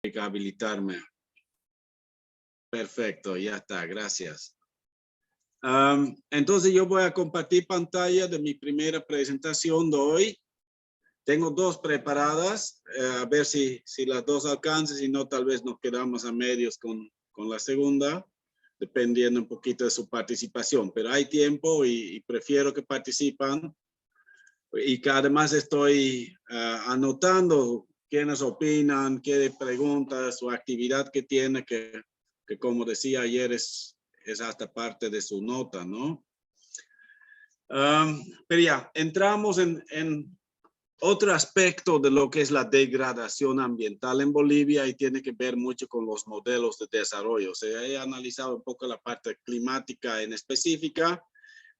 Hay que habilitarme. Perfecto, ya está, gracias. Entonces yo voy a compartir pantalla de mi primera presentación de hoy. Tengo dos preparadas, a ver si las dos alcanzan, si no tal vez nos quedamos a medios con la segunda, dependiendo un poquito de su participación, pero hay tiempo y prefiero que participan y que además estoy anotando quiénes opinan, qué preguntas, su actividad que tiene, que como decía ayer es hasta parte de su nota, ¿no? Pero ya, entramos en otro aspecto de lo que es la degradación ambiental en Bolivia y tiene que ver mucho con los modelos de desarrollo. O sea, he analizado un poco la parte climática en específica,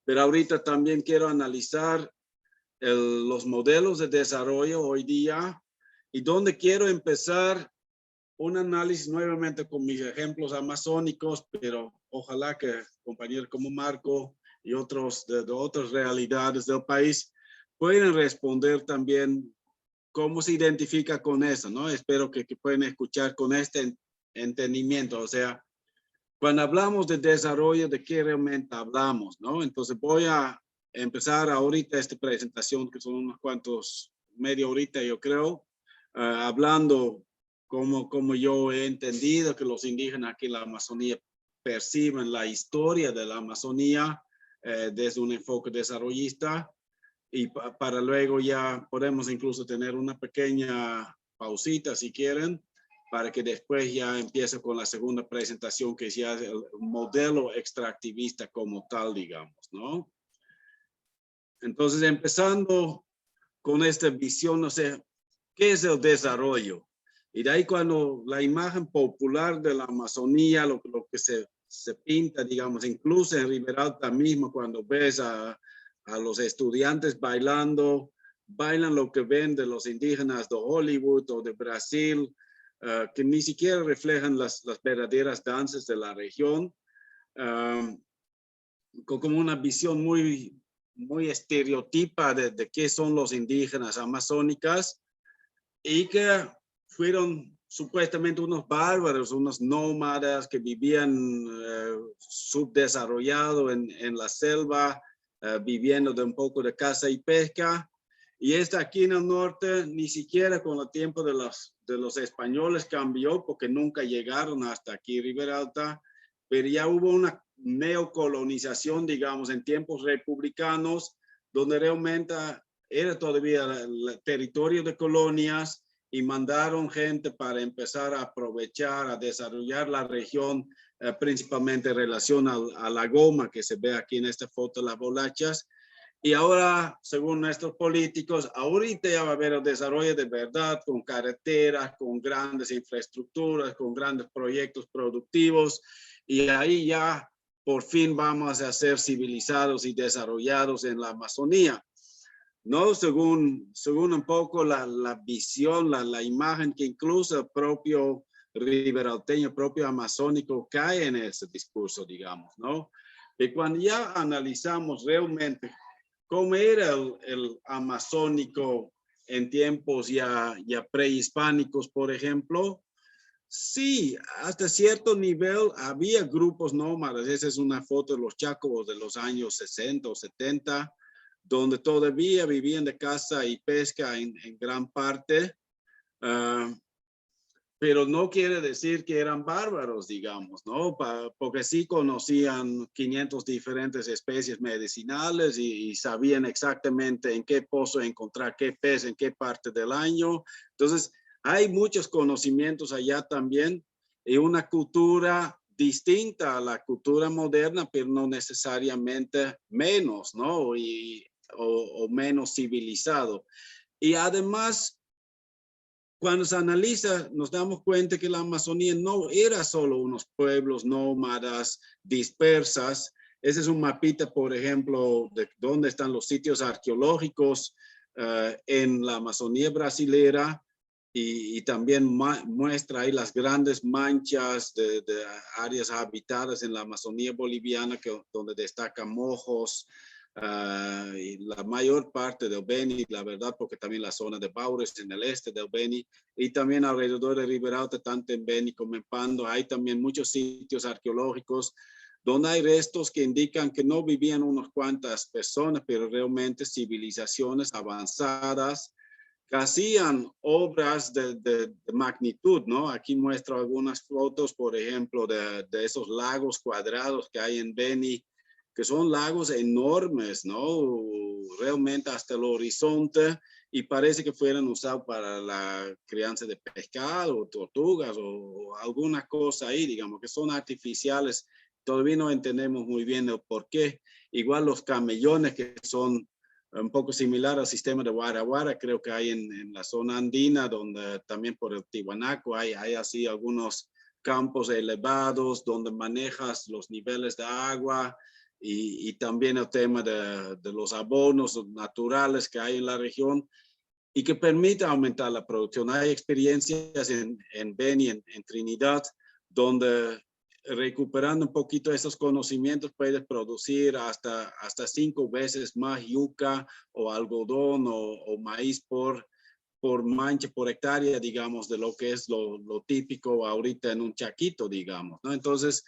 pero ahorita también quiero analizar los modelos de desarrollo hoy día y donde quiero empezar un análisis nuevamente con mis ejemplos amazónicos, pero ojalá que compañeros como Marco y otros de otras realidades del país pueden responder también cómo se identifica con eso, ¿no? Espero que puedan escuchar con este entendimiento, o sea, cuando hablamos de desarrollo, ¿de qué realmente hablamos, no? Entonces voy a empezar ahorita esta presentación, que son unos cuantos, media horita yo creo, hablando como yo he entendido que los indígenas aquí en la Amazonía perciben la historia de la Amazonía desde un enfoque desarrollista y para luego ya podemos incluso tener una pequeña pausita si quieren para que después ya empiece con la segunda presentación que es ya el modelo extractivista como tal, digamos, ¿no? Entonces empezando con esta visión, no sé, ¿qué es el desarrollo? Y de ahí cuando la imagen popular de la Amazonía, lo que se pinta, digamos, incluso en Riberalta mismo, cuando ves a los estudiantes bailando, bailan lo que ven de los indígenas de Hollywood o de Brasil, que ni siquiera reflejan las verdaderas danzas de la región, como una visión muy estereotipa de qué son los indígenas amazónicas y que fueron supuestamente unos bárbaros, unos nómadas que vivían subdesarrollados en la selva, viviendo de un poco de caza y pesca. Y esta aquí en el norte, ni siquiera con el tiempo de los españoles cambió, porque nunca llegaron hasta aquí, Riberalta, pero ya hubo una neocolonización, digamos, en tiempos republicanos, donde realmente era todavía el territorio de colonias y mandaron gente para empezar a aprovechar, a desarrollar la región, principalmente en relación a la goma que se ve aquí en esta foto, las bolachas. Y ahora, según nuestros políticos, ahorita ya va a haber el desarrollo de verdad con carreteras, con grandes infraestructuras, con grandes proyectos productivos. Y ahí ya por fin vamos a ser civilizados y desarrollados en la Amazonía. No, según un poco la visión, la imagen que incluso el propio riberalteño, el propio amazónico cae en ese discurso, digamos, ¿no? Y cuando ya analizamos realmente cómo era el amazónico en tiempos ya prehispánicos, por ejemplo, sí, hasta cierto nivel había grupos nómadas. Esa es una foto de los Chacobos de los años 60 o 70, donde todavía vivían de caza y pesca en gran parte, pero no quiere decir que eran bárbaros, digamos, ¿no? Porque sí conocían 500 diferentes especies medicinales y sabían exactamente en qué pozo encontrar qué pez en qué parte del año. Entonces, hay muchos conocimientos allá también y una cultura distinta a la cultura moderna, pero no necesariamente menos, ¿no? O menos civilizado. Y además, cuando se analiza, nos damos cuenta que la Amazonía no era solo unos pueblos nómadas dispersas. Ese es un mapita, por ejemplo, de dónde están los sitios arqueológicos en la Amazonía brasilera y también muestra ahí las grandes manchas de áreas habitadas en la Amazonía boliviana, donde destacan Mojos, y la mayor parte del Beni, la verdad, porque también la zona de Baures en el este del Beni y también alrededor de Riberalta, tanto en Beni como en Pando, hay también muchos sitios arqueológicos donde hay restos que indican que no vivían unas cuantas personas, pero realmente civilizaciones avanzadas que hacían obras de magnitud, ¿no? Aquí muestro algunas fotos, por ejemplo, de esos lagos cuadrados que hay en Beni, que son lagos enormes, ¿no? Realmente hasta el horizonte y parece que fueran usados para la crianza de pescado, tortugas o alguna cosa ahí, digamos, que son artificiales. Todavía no entendemos muy bien el por qué. Igual los camellones que son un poco similar al sistema de Guaraguara, creo que hay en la zona andina, donde también por el Tiwanaku hay así algunos campos elevados donde manejas los niveles de agua y también el tema de los abonos naturales que hay en la región y que permite aumentar la producción. Hay experiencias en Beni, en Trinidad, donde recuperando un poquito esos conocimientos puedes producir hasta 5 veces más yuca o algodón o maíz por mancha, por hectárea, digamos, de lo que es lo típico ahorita en un chaquito, digamos, ¿no? Entonces,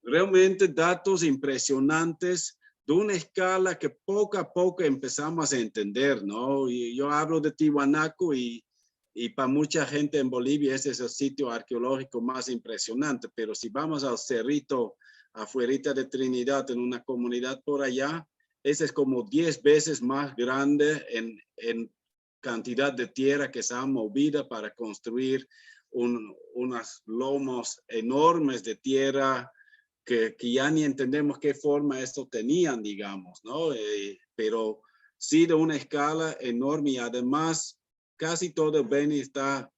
realmente datos impresionantes de una escala que poco a poco empezamos a entender, ¿no? Y yo hablo de Tiwanaku y para mucha gente en Bolivia ese es el sitio arqueológico más impresionante, pero si vamos al cerrito afuera de Trinidad, en una comunidad por allá, ese es como 10 veces más grande en cantidad de tierra que se ha movido para construir unas lomos enormes de tierra que ya ni entendemos qué forma esto tenían, digamos, ¿no? Pero sí de una escala enorme y además casi todo el Beni está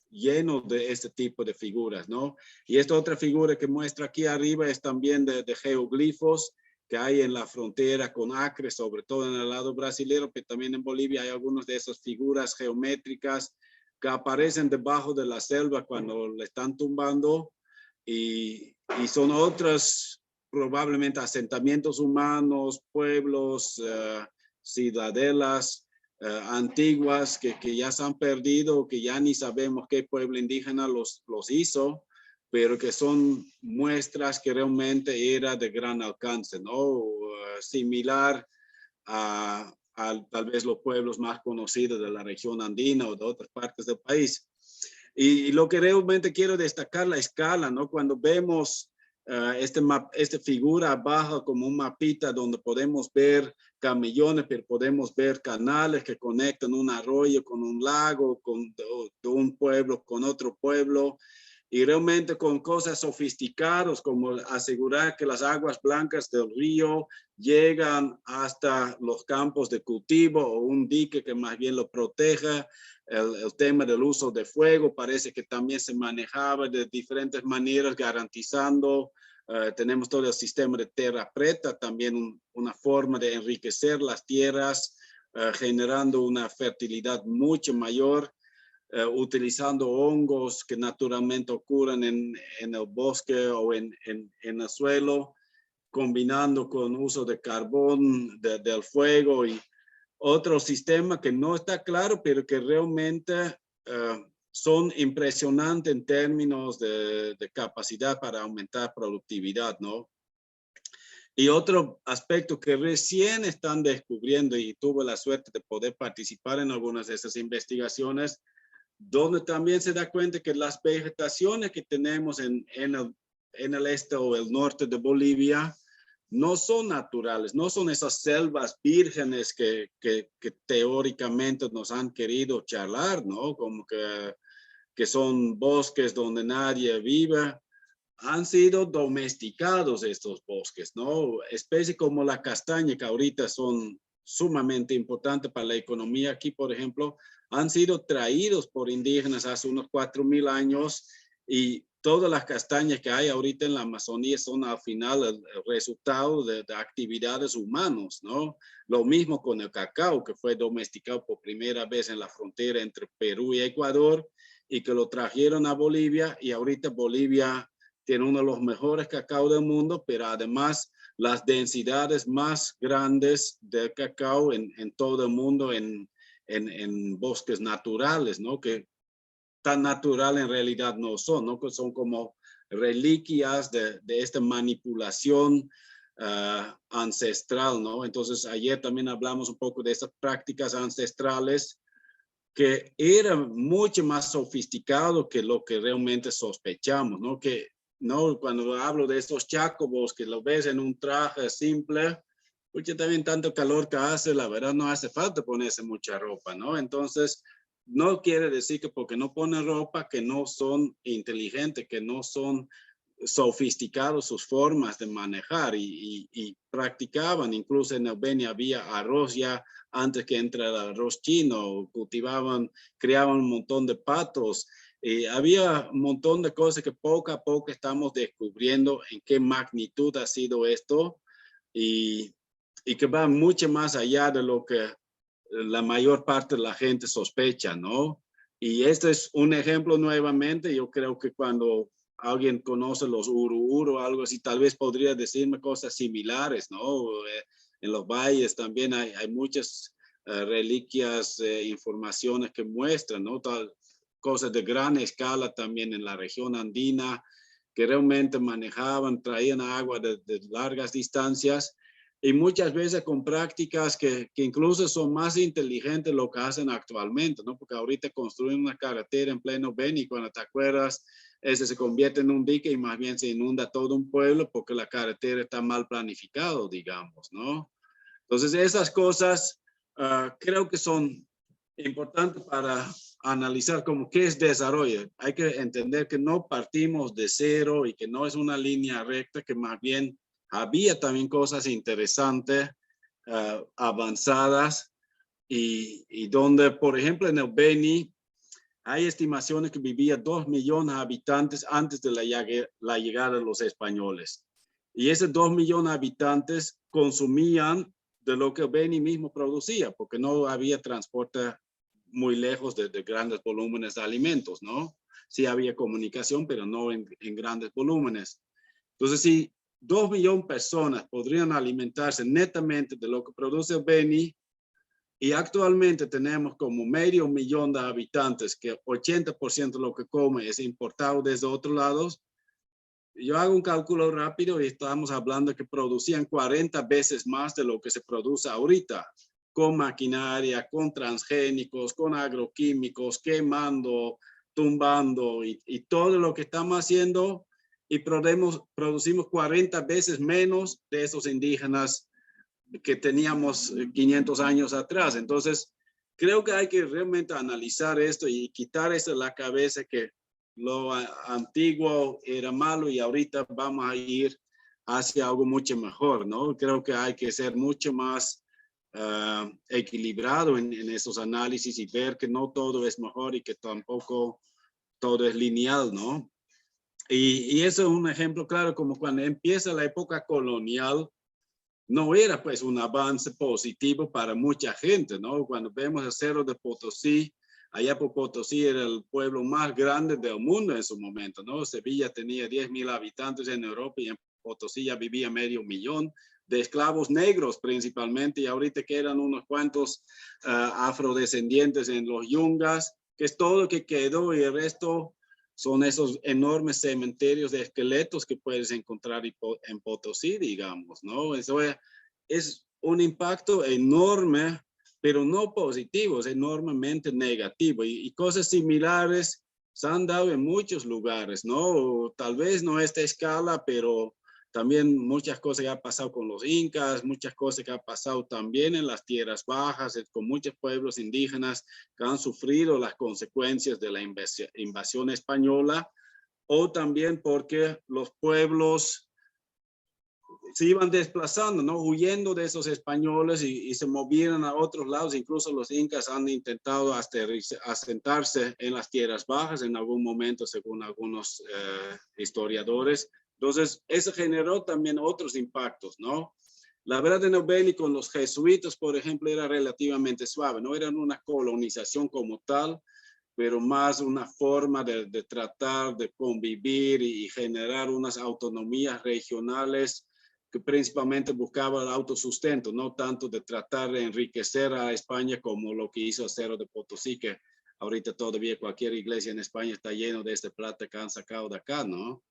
lleno de este tipo de figuras, ¿no? Y esta otra figura que muestra aquí arriba es también de geoglifos que hay en la frontera con Acre, sobre todo en el lado brasileño, pero también en Bolivia hay algunas de esas figuras geométricas que aparecen debajo de la selva cuando le están tumbando y son otros probablemente asentamientos humanos, pueblos, ciudadelas antiguas que ya se han perdido, que ya ni sabemos qué pueblo indígena los hizo, pero que son muestras que realmente era de gran alcance, ¿no? Similar a tal vez los pueblos más conocidos de la región andina o de otras partes del país. Y lo que realmente quiero destacar la escala, ¿no? Cuando vemos esta figura abajo como un mapita donde podemos ver camellones, pero podemos ver canales que conectan un arroyo con un lago, de un pueblo con otro pueblo, y realmente con cosas sofisticadas como asegurar que las aguas blancas del río llegan hasta los campos de cultivo o un dique que más bien lo proteja. El tema del uso de fuego parece que también se manejaba de diferentes maneras garantizando. Tenemos todo el sistema de tierra preta, también una forma de enriquecer las tierras, generando una fertilidad mucho mayor. Utilizando hongos que naturalmente ocurren en el bosque o en el suelo, combinando con uso de carbón del fuego y otro sistema que no está claro, pero que realmente son impresionantes en términos de capacidad para aumentar productividad, ¿no? Y otro aspecto que recién están descubriendo y tuve la suerte de poder participar en algunas de esas investigaciones, donde también se da cuenta que las vegetaciones que tenemos en el este o el norte de Bolivia no son naturales, no son esas selvas vírgenes que teóricamente nos han querido charlar, ¿no? Como que son bosques donde nadie vive. Han sido domesticados estos bosques, ¿no? Especies como la castaña, que ahorita son sumamente importantes para la economía aquí, por ejemplo, han sido traídos por indígenas hace unos 4.000 años y todas las castañas que hay ahorita en la Amazonía son al final el resultado de actividades humanas, ¿no? Lo mismo con el cacao, que fue domesticado por primera vez en la frontera entre Perú y Ecuador y que lo trajeron a Bolivia y ahorita Bolivia tiene uno de los mejores cacao del mundo, pero además las densidades más grandes de cacao en todo el mundo en bosques naturales, ¿no? Que tan natural en realidad no son, ¿no? Que son como reliquias de esta manipulación ancestral, ¿no? Entonces, ayer también hablamos un poco de estas prácticas ancestrales que eran mucho más sofisticado que lo que realmente sospechamos, ¿no? Que, ¿no? Cuando hablo de estos chacobos que lo ves en un traje simple, porque también tanto calor que hace, la verdad no hace falta ponerse mucha ropa, ¿no? Entonces, no quiere decir que porque no ponen ropa que no son inteligentes, que no son sofisticados sus formas de manejar y practicaban. Incluso en el Beni había arroz ya antes que entre el arroz chino, cultivaban, criaban un montón de patos. Había un montón de cosas que poco a poco estamos descubriendo en qué magnitud ha sido esto y que va mucho más allá de lo que la mayor parte de la gente sospecha, ¿no? Y este es un ejemplo nuevamente. Yo creo que cuando alguien conoce los uru o algo así, tal vez podría decirme cosas similares, ¿no? En los valles también hay muchas reliquias, informaciones que muestran, ¿no? Cosas de gran escala también en la región andina, que realmente manejaban, traían agua de largas distancias y muchas veces con prácticas que incluso son más inteligentes de lo que hacen actualmente, ¿no? Porque ahorita construyen una carretera en pleno Beni, cuando te acuerdas, ese se convierte en un dique y más bien se inunda todo un pueblo porque la carretera está mal planificado, digamos, ¿no? Entonces esas cosas creo que son importantes para analizar como qué es desarrollo. Hay que entender que no partimos de cero y que no es una línea recta, que más bien había también cosas interesantes, avanzadas, y donde, por ejemplo, en el Beni, hay estimaciones que vivía 2 millones de habitantes antes de la llegada de los españoles. Y esos 2 millones de habitantes consumían de lo que el Beni mismo producía, porque no había transporte muy lejos de grandes volúmenes de alimentos, ¿no? Sí había comunicación, pero no en grandes volúmenes. Entonces, si 2 millones de personas podrían alimentarse netamente de lo que produce el Beni, y actualmente tenemos como medio millón de habitantes que 80% de lo que come es importado desde otros lados. Yo hago un cálculo rápido y estamos hablando de que producían 40 veces más de lo que se produce ahorita, con maquinaria, con transgénicos, con agroquímicos, quemando, tumbando y todo lo que estamos haciendo, y producimos 40 veces menos de esos indígenas que teníamos 500 años atrás. Entonces, creo que hay que realmente analizar esto y quitar eso de la cabeza que lo antiguo era malo y ahorita vamos a ir hacia algo mucho mejor, ¿no? Creo que hay que ser mucho más equilibrado en esos análisis y ver que no todo es mejor y que tampoco todo es lineal, ¿no? Y eso es un ejemplo claro, como cuando empieza la época colonial, no era pues un avance positivo para mucha gente, ¿no? Cuando vemos el Cerro de Potosí, allá por Potosí era el pueblo más grande del mundo en su momento, ¿no? Sevilla tenía 10,000 habitantes en Europa y en Potosí ya vivía medio millón de esclavos negros principalmente, y ahorita quedan unos cuantos afrodescendientes en los Yungas, que es todo lo que quedó, y el resto son esos enormes cementerios de esqueletos que puedes encontrar en Potosí, digamos, ¿no? Eso es un impacto enorme, pero no positivo, es enormemente negativo. Y cosas similares se han dado en muchos lugares, ¿no? Tal vez no a esta escala, pero también muchas cosas que han pasado con los incas, muchas cosas que han pasado también en las tierras bajas, con muchos pueblos indígenas que han sufrido las consecuencias de la invasión española, o también porque los pueblos se iban desplazando, ¿no? Huyendo de esos españoles y se movían a otros lados. Incluso los incas han intentado asentarse en las tierras bajas en algún momento, según algunos historiadores. Entonces, eso generó también otros impactos, ¿no? La verdad, en el Beni con los jesuitas, por ejemplo, era relativamente suave, no eran una colonización como tal, pero más una forma de tratar de convivir y generar unas autonomías regionales que principalmente buscaba el autosustento, no tanto de tratar de enriquecer a España como lo que hizo Cerro de Potosí, que ahorita todavía cualquier iglesia en España está lleno de esta plata que han sacado de acá, ¿no?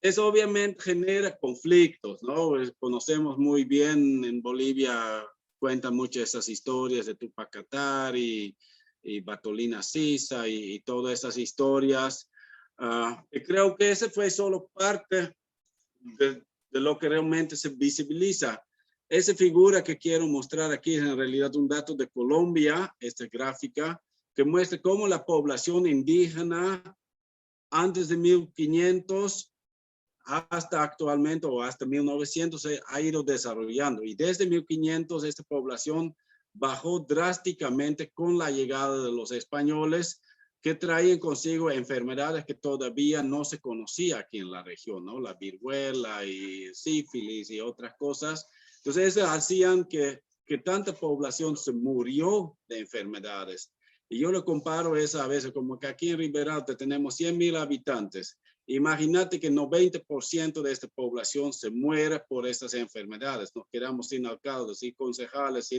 Eso obviamente genera conflictos, ¿no? Conocemos muy bien en Bolivia, cuentan muchas esas historias de Tupac Katari y Bartolina Sisa y todas esas historias. Y creo que ese fue solo parte de lo que realmente se visibiliza. Esa figura que quiero mostrar aquí es en realidad un dato de Colombia, esta gráfica, que muestra cómo la población indígena antes de 1500 hasta actualmente o hasta 1900 se ha ido desarrollando. Y desde 1500 esta población bajó drásticamente con la llegada de los españoles, que traían consigo enfermedades que todavía no se conocía aquí en la región, ¿no? La viruela y sífilis y otras cosas. Entonces, eso hacían que tanta población se murió de enfermedades. Y yo lo comparo esa a veces como que aquí en Riberalta tenemos 100,000 habitantes. Imagínate que 90% de esta población se muere por estas enfermedades. Nos quedamos sin alcaldes, sin concejales,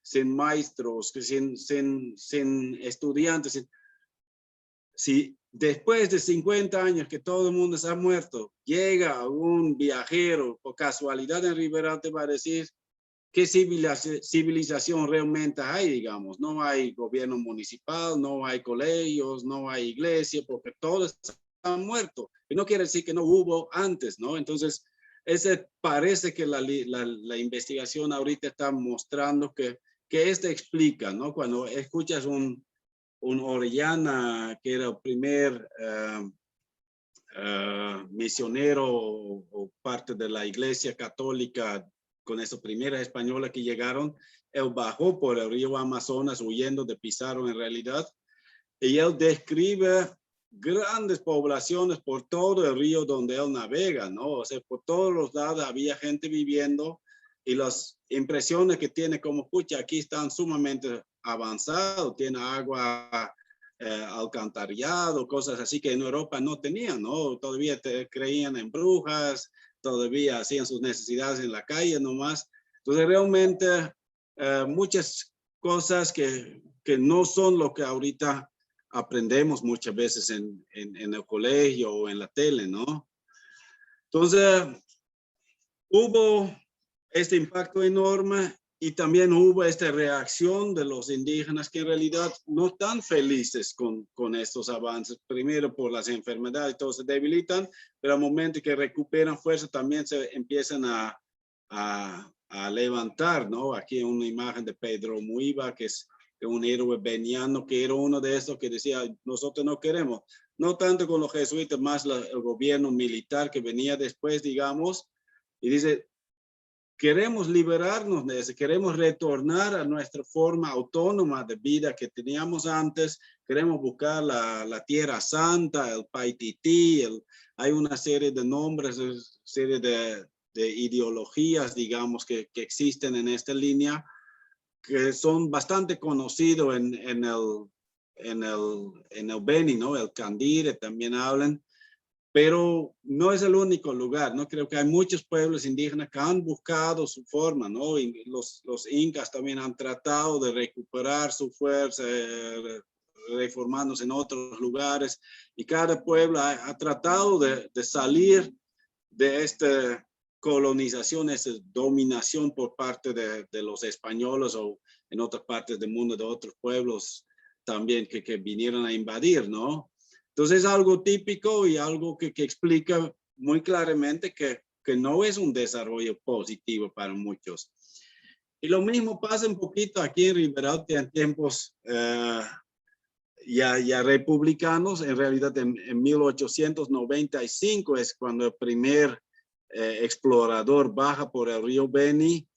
sin maestros, sin estudiantes. Si después de 50 años que todo el mundo se ha muerto, llega un viajero por casualidad en Riberalta, te va a decir qué civilización realmente hay, digamos. No hay gobierno municipal, no hay colegios, no hay iglesia, porque todos han muerto. Y no quiere decir que no hubo antes, ¿no? Entonces, ese parece que la investigación ahorita está mostrando que esto explica, ¿no? Cuando escuchas un Orellana, que era el primer misionero o parte de la iglesia católica con esos primeros españoles que llegaron, él bajó por el río Amazonas huyendo de Pizarro en realidad, y él describe grandes poblaciones por todo el río donde él navega, ¿no? O sea, por todos los lados había gente viviendo, y las impresiones que tiene como, pucha, aquí están sumamente avanzados, tiene agua alcantarillado, cosas así que en Europa no tenían, ¿no? Todavía creían en brujas, todavía hacían sus necesidades en la calle nomás. Entonces realmente muchas cosas que no son lo que ahorita aprendemos muchas veces en el colegio o en la tele, ¿no? Entonces hubo este impacto enorme, y también hubo esta reacción de los indígenas que en realidad no están felices con estos avances. Primero por las enfermedades, todos se debilitan, pero al momento que recuperan fuerza también se empiezan a levantar, ¿no? Aquí una imagen de Pedro Muiva, que es un héroe beniano, que era uno de esos que decía, nosotros no queremos, no tanto con los jesuitas, más el gobierno militar que venía después, digamos, y dice, queremos liberarnos de eso, queremos retornar a nuestra forma autónoma de vida que teníamos antes, queremos buscar la Tierra Santa, el Paitití, hay una serie de nombres, una serie de ideologías, digamos, que existen en esta línea, que son bastante conocidos en el Beni, ¿no? El Candire también hablan. Pero no es el único lugar, ¿no? Creo que hay muchos pueblos indígenas que han buscado su forma, ¿no? Y los incas también han tratado de recuperar su fuerza, reformándose en otros lugares, y cada pueblo ha tratado de salir de esta colonización, esta dominación por parte de los españoles, o en otras partes del mundo de otros pueblos también que vinieron a invadir, ¿no? Entonces es algo típico y algo que explica muy claramente que no es un desarrollo positivo para muchos. Y lo mismo pasa un poquito aquí en Riberalta en tiempos ya republicanos. En realidad en 1895 es cuando el primer explorador baja por el río Beni,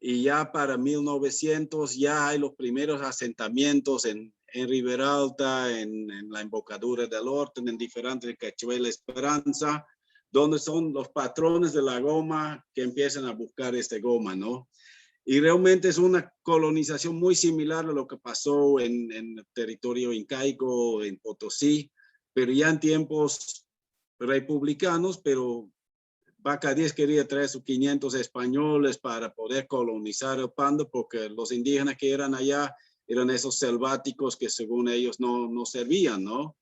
y ya para 1900 ya hay los primeros asentamientos en Riberalta, en la embocadura del Orten, en diferentes Cachuela Esperanza, donde son los patrones de la goma que empiezan a buscar esta goma, ¿no? Y realmente es una colonización muy similar a lo que pasó en el territorio incaico, en Potosí, pero ya en tiempos republicanos, pero Vaca 10 quería traer sus 500 españoles para poder colonizar el Pando, porque los indígenas que eran allá eran esos selváticos que según ellos no servían, ¿no?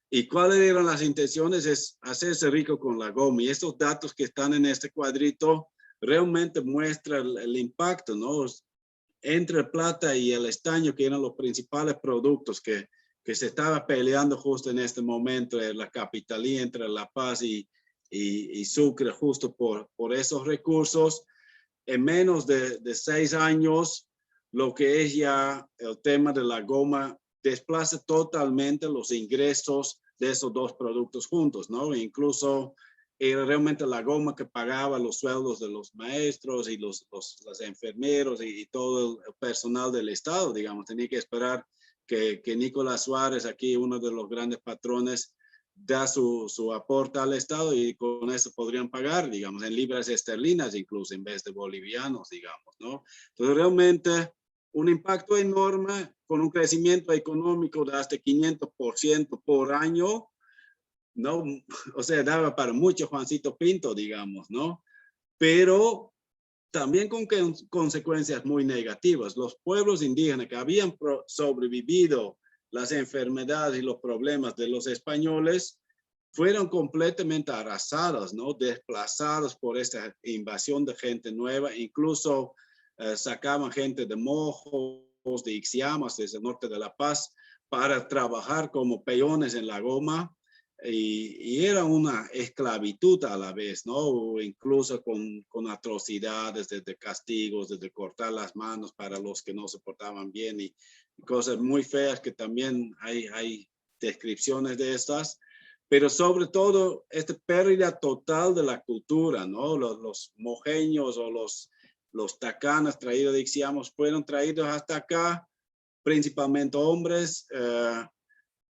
¿Y cuáles eran las intenciones? Es hacerse rico con la goma. Y estos datos que están en este cuadrito realmente muestran el impacto, ¿no? Entre el plata y el estaño, que eran los principales productos que se estaba peleando justo en este momento en la capitalía, entre La Paz y Sucre, justo por esos recursos. En menos de 6 años, lo que es ya el tema de la goma desplaza totalmente los ingresos de esos dos productos juntos, ¿no? Incluso era realmente la goma que pagaba los sueldos de los maestros y los enfermeros y todo el personal del Estado, digamos. Tenía que esperar que Nicolás Suárez, aquí uno de los grandes patrones, da su aporte al Estado y con eso podrían pagar, digamos, en libras esterlinas incluso en vez de bolivianos, digamos, ¿no? Entonces realmente un impacto enorme con un crecimiento económico de hasta 500% por año, ¿no? O sea, daba para mucho Juancito Pinto, digamos, ¿no? Pero también con consecuencias muy negativas. Los pueblos indígenas que habían sobrevivido las enfermedades y los problemas de los españoles fueron completamente arrasados, ¿no? Desplazados por esta invasión de gente nueva, incluso sacaban gente de Mojos, de Ixiamas, desde el norte de La Paz, para trabajar como peones en la goma. Y era una esclavitud a la vez, ¿no? Incluso con atrocidades, desde castigos, desde cortar las manos para los que no se portaban bien y cosas muy feas que también hay descripciones de estas, pero sobre todo esta pérdida total de la cultura, ¿no? Los mojeños o los tacanas traídos de Ixiamos fueron traídos hasta acá, principalmente hombres,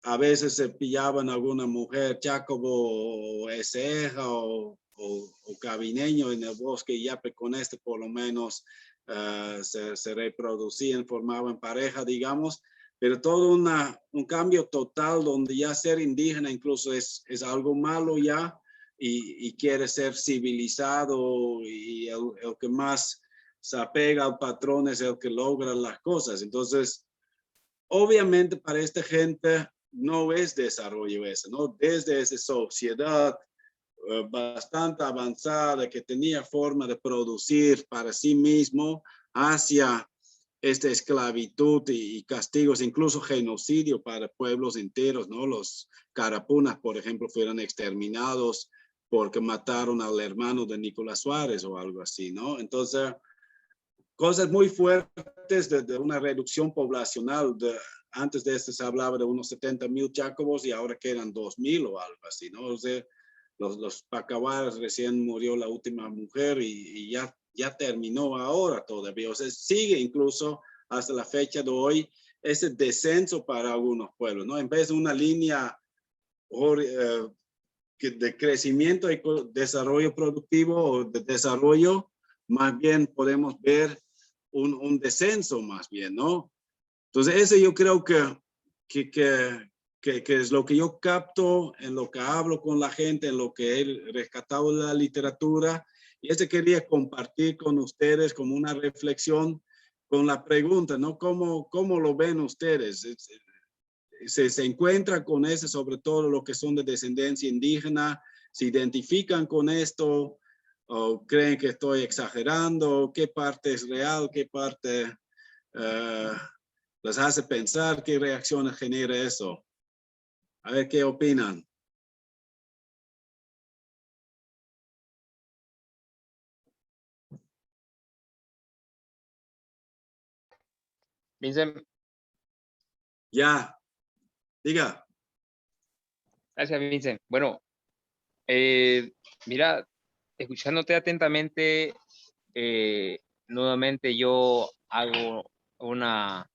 a veces se pillaban alguna mujer chácobo o eseja o cabineño en el bosque y ya con este por lo menos se reproducían, formaban pareja, digamos, pero todo un cambio total donde ya ser indígena incluso es algo malo ya y quiere ser civilizado y el que más se apega al patrón es el que logra las cosas. Entonces, obviamente para esta gente no es desarrollo ese, ¿no? Desde esa sociedad bastante avanzada que tenía forma de producir para sí mismo hacia esta esclavitud y castigos, incluso genocidio para pueblos enteros, ¿no? Los carapunas, por ejemplo, fueron exterminados porque mataron al hermano de Nicolás Suárez o algo así, ¿no? Entonces, cosas muy fuertes de una reducción poblacional. Antes de esto se hablaba de unos 70,000 chacobos y ahora quedan 2,000 o algo así, ¿no? O sea, los pacahuaras recién murió la última mujer y ya terminó ahora todavía. O sea, sigue incluso hasta la fecha de hoy ese descenso para algunos pueblos, ¿no? En vez de una línea de crecimiento y desarrollo productivo o de desarrollo, más bien podemos ver un descenso más bien, ¿no? Entonces, eso yo creo que es lo que yo capto en lo que hablo con la gente, en lo que he rescatado de la literatura. Y eso quería compartir con ustedes como una reflexión con la pregunta, ¿no? ¿Cómo lo ven ustedes? Se encuentran con eso, sobre todo lo que son de descendencia indígena, se identifican con esto o creen que estoy exagerando, qué parte es real, qué parte les hace pensar, qué reacciones genera eso. A ver qué opinan. Vincent, Ya, diga. gracias, Vincent. Bueno, mira, escuchándote atentamente, nuevamente yo hago una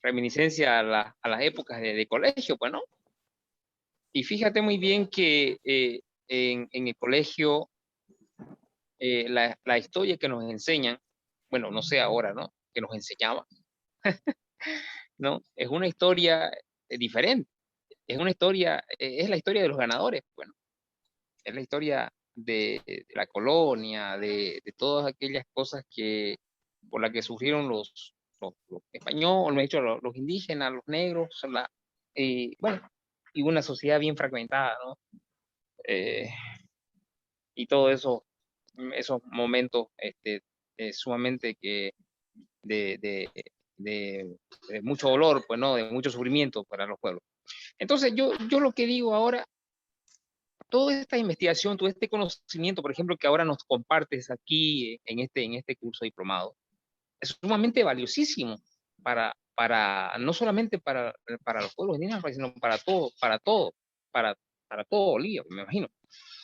reminiscencia a las épocas de colegio, pues, ¿no? Y fíjate muy bien que en el colegio, la historia que nos enseñan bueno, no sé ahora, ¿no? Que nos enseñaba, ¿no? Es una historia diferente, es una historia, es la historia de los ganadores, bueno, es la historia de la colonia, de todas aquellas cosas que, por las que surgieron los españoles, los indígenas, los negros, bueno, y una sociedad bien fragmentada, ¿no? Eh, y todo eso, esos momentos sumamente que de, de, de mucho dolor, pues no, de mucho sufrimiento para los pueblos. Entonces yo lo que digo ahora, toda esta investigación, todo este conocimiento, por ejemplo, que ahora nos compartes aquí en este curso diplomado, es sumamente valiosísimo no solamente para los pueblos indígenas, sino para, para todo Bolivia, me imagino.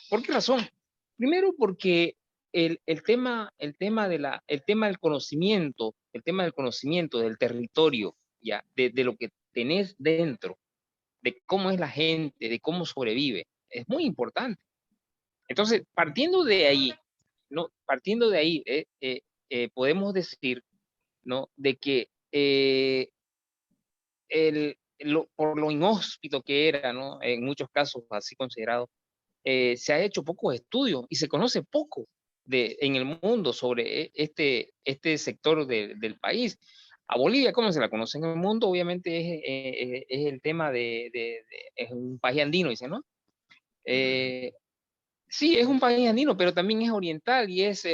¿Por qué razón? Primero porque el tema del conocimiento del territorio, ya, de lo que tenés dentro, de cómo es la gente, de cómo sobrevive, es muy importante. Entonces, partiendo de ahí, ¿no? Partiendo de ahí, podemos decir, ¿no? De que por lo inhóspito que era, ¿no? En muchos casos así considerado, se ha hecho pocos estudios y se conoce poco en el mundo sobre este sector del país. A Bolivia, ¿cómo se la conoce en el mundo? Obviamente es el tema es un país andino, dice, ¿no? Sí, es un país andino, pero también es oriental y es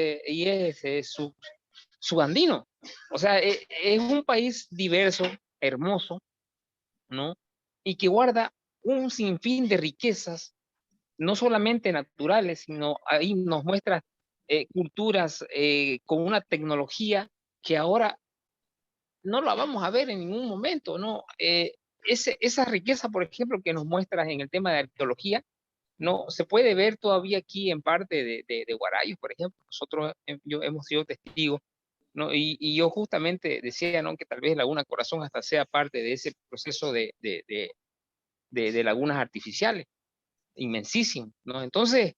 subandino. O sea, es un país diverso, hermoso, ¿no? Y que guarda un sinfín de riquezas no solamente naturales, sino ahí nos muestra culturas con una tecnología que ahora no la vamos a ver en ningún momento, ¿no? Esa riqueza, por ejemplo, que nos muestras en el tema de arqueología, no se puede ver todavía aquí en parte de Guarayos, por ejemplo. Nosotros yo hemos sido testigos, ¿no? Y yo justamente decía, ¿no? Que tal vez Laguna Corazón hasta sea parte de ese proceso de lagunas artificiales, inmensísimo, ¿no? Entonces,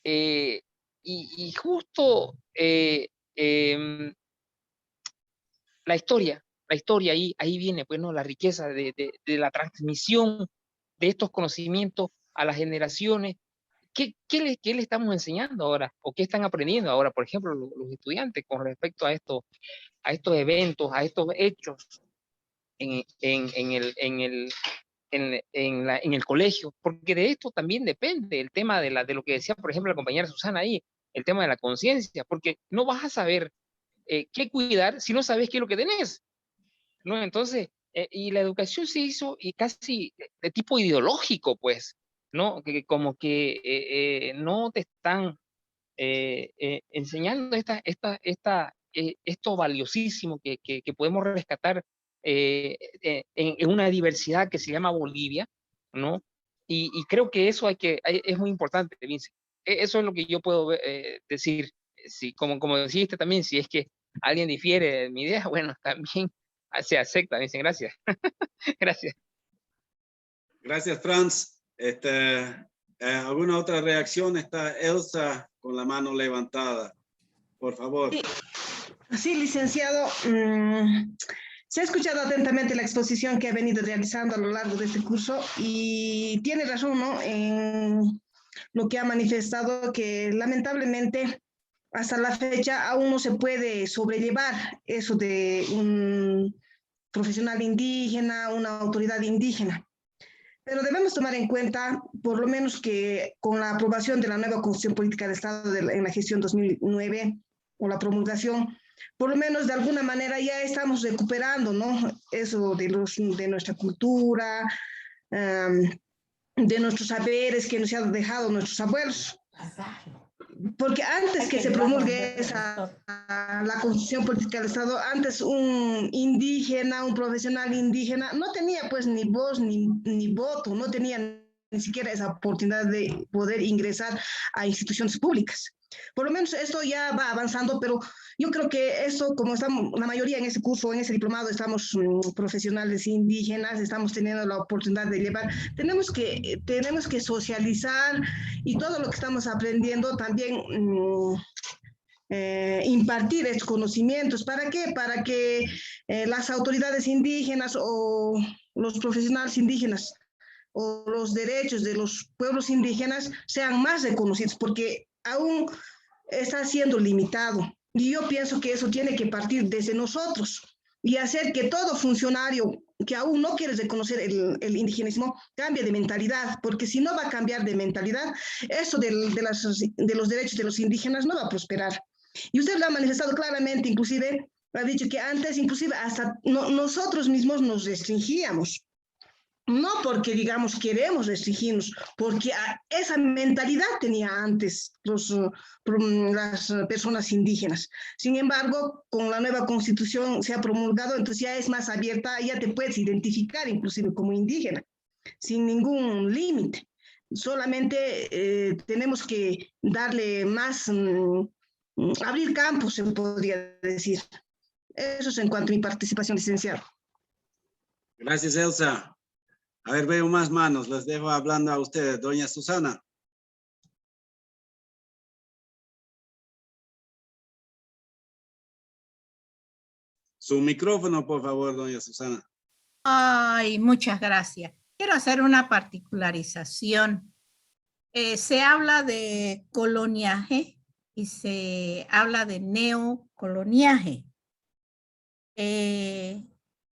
y justo la historia ahí viene, pues, ¿no? La riqueza de la transmisión de estos conocimientos a las generaciones. ¿Qué le estamos enseñando ahora? ¿O qué están aprendiendo ahora, por ejemplo, los estudiantes con respecto a estos eventos, a estos hechos en el colegio? Porque de esto también depende el tema de lo que decía, por ejemplo, la compañera Susana ahí, el tema de la conciencia, porque no vas a saber qué cuidar si no sabes qué es lo que tenés, ¿no? Entonces, y la educación se hizo y casi de tipo ideológico, pues, ¿no? Que como que no te están enseñando esto valiosísimo que podemos rescatar en una diversidad que se llama Bolivia, ¿no? Y creo que eso es muy importante, Vince. Eso es lo que yo puedo decir. Si, como dijiste también, si es que alguien difiere de mi idea, bueno, también se acepta, Vince. Gracias. Gracias. Gracias, Franz. ¿Alguna otra reacción? Está Elsa con la mano levantada. Por favor. Sí, licenciado. Se ha escuchado atentamente la exposición que ha venido realizando a lo largo de este curso y tiene razón, ¿no? En lo que ha manifestado, que lamentablemente hasta la fecha aún no se puede sobrellevar eso de un profesional indígena, una autoridad indígena. Pero debemos tomar en cuenta, por lo menos, que con la aprobación de la nueva Constitución Política de Estado en la gestión 2009, o la promulgación, por lo menos de alguna manera ya estamos recuperando, ¿no? Eso de nuestra cultura, de nuestros saberes que nos han dejado nuestros abuelos. Porque antes que se promulgue la Constitución Política del Estado, antes un indígena, un profesional indígena, no tenía pues ni voz ni voto, no tenía ni siquiera esa oportunidad de poder ingresar a instituciones públicas. Por lo menos esto ya va avanzando, pero yo creo que esto, como estamos, la mayoría en este curso, en este diplomado, estamos profesionales indígenas, estamos teniendo la oportunidad de llevar, tenemos que socializar y todo lo que estamos aprendiendo también impartir estos conocimientos. ¿Para qué? Para que las autoridades indígenas o los profesionales indígenas o los derechos de los pueblos indígenas sean más reconocidos, porque aún está siendo limitado. Y yo pienso que eso tiene que partir desde nosotros y hacer que todo funcionario que aún no quiere reconocer el indigenismo cambie de mentalidad, porque si no va a cambiar de mentalidad, eso de los derechos de los indígenas no va a prosperar. Y usted lo ha manifestado claramente, inclusive ha dicho que antes inclusive hasta nosotros mismos nos restringíamos. No porque, digamos, queremos restringirnos, porque esa mentalidad tenía antes las personas indígenas. Sin embargo, con la nueva constitución se ha promulgado, entonces ya es más abierta, ya te puedes identificar inclusive como indígena, sin ningún límite. Solamente tenemos que darle más, abrir campos, se podría decir. Eso es en cuanto a mi participación, licenciado. Gracias, Elsa. A ver, veo más manos. Les dejo hablando a ustedes. Doña Susana. Su micrófono, por favor, doña Susana. Ay, muchas gracias. Quiero hacer una particularización. Se habla de coloniaje y se habla de neocoloniaje.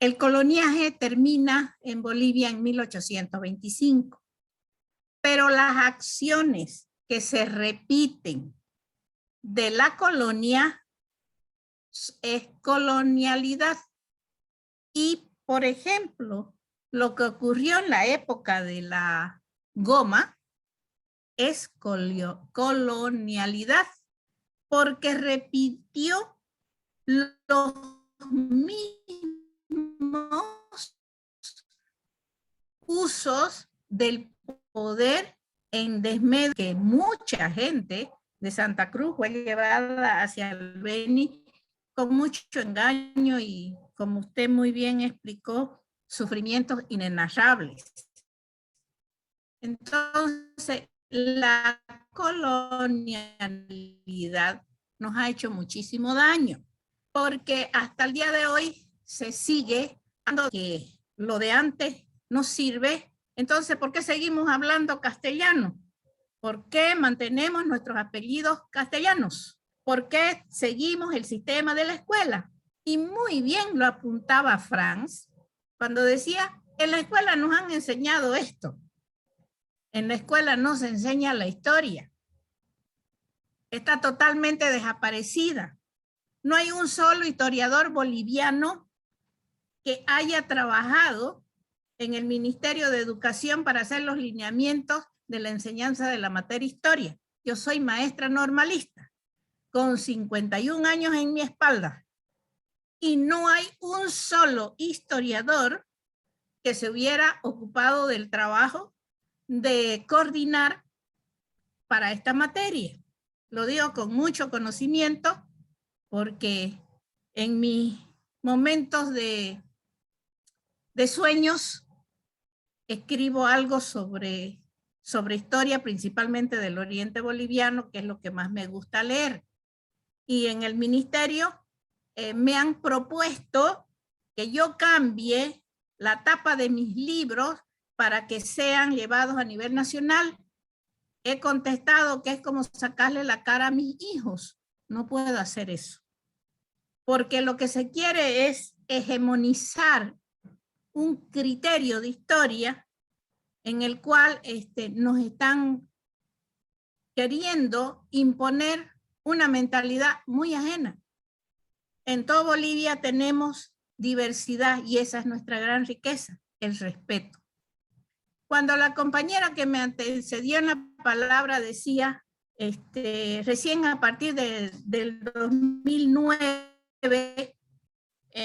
El coloniaje termina en Bolivia en 1825, pero las acciones que se repiten de la colonia es colonialidad. Y, por ejemplo, lo que ocurrió en la época de la goma es colonialidad, porque repitió los mismos usos del poder en desmedro, que mucha gente de Santa Cruz fue llevada hacia el Beni con mucho engaño y, como usted muy bien explicó, sufrimientos inenarrables. Entonces, la colonialidad nos ha hecho muchísimo daño, porque hasta el día de hoy se sigue hablando que lo de antes no sirve. Entonces, ¿por qué seguimos hablando castellano? ¿Por qué mantenemos nuestros apellidos castellanos? ¿Por qué seguimos el sistema de la escuela? Y muy bien lo apuntaba Franz cuando decía, en la escuela nos han enseñado esto. En la escuela no se enseña la historia. Está totalmente desaparecida. No hay un solo historiador boliviano que haya trabajado en el Ministerio de Educación para hacer los lineamientos de la enseñanza de la materia historia. Yo soy maestra normalista, con 51 años en mi espalda, y no hay un solo historiador que se hubiera ocupado del trabajo de coordinar para esta materia. Lo digo con mucho conocimiento, porque en mis momentos de sueños escribo algo sobre historia, principalmente del oriente boliviano, que es lo que más me gusta leer. Y en el ministerio me han propuesto que yo cambie la tapa de mis libros para que sean llevados a nivel nacional. He contestado que es como sacarle la cara a mis hijos. No puedo hacer eso. Porque lo que se quiere es hegemonizar un criterio de historia en el cual nos están queriendo imponer una mentalidad muy ajena. En toda Bolivia tenemos diversidad y esa es nuestra gran riqueza, el respeto. Cuando la compañera que me antecedió en la palabra decía, recién a partir del 2009,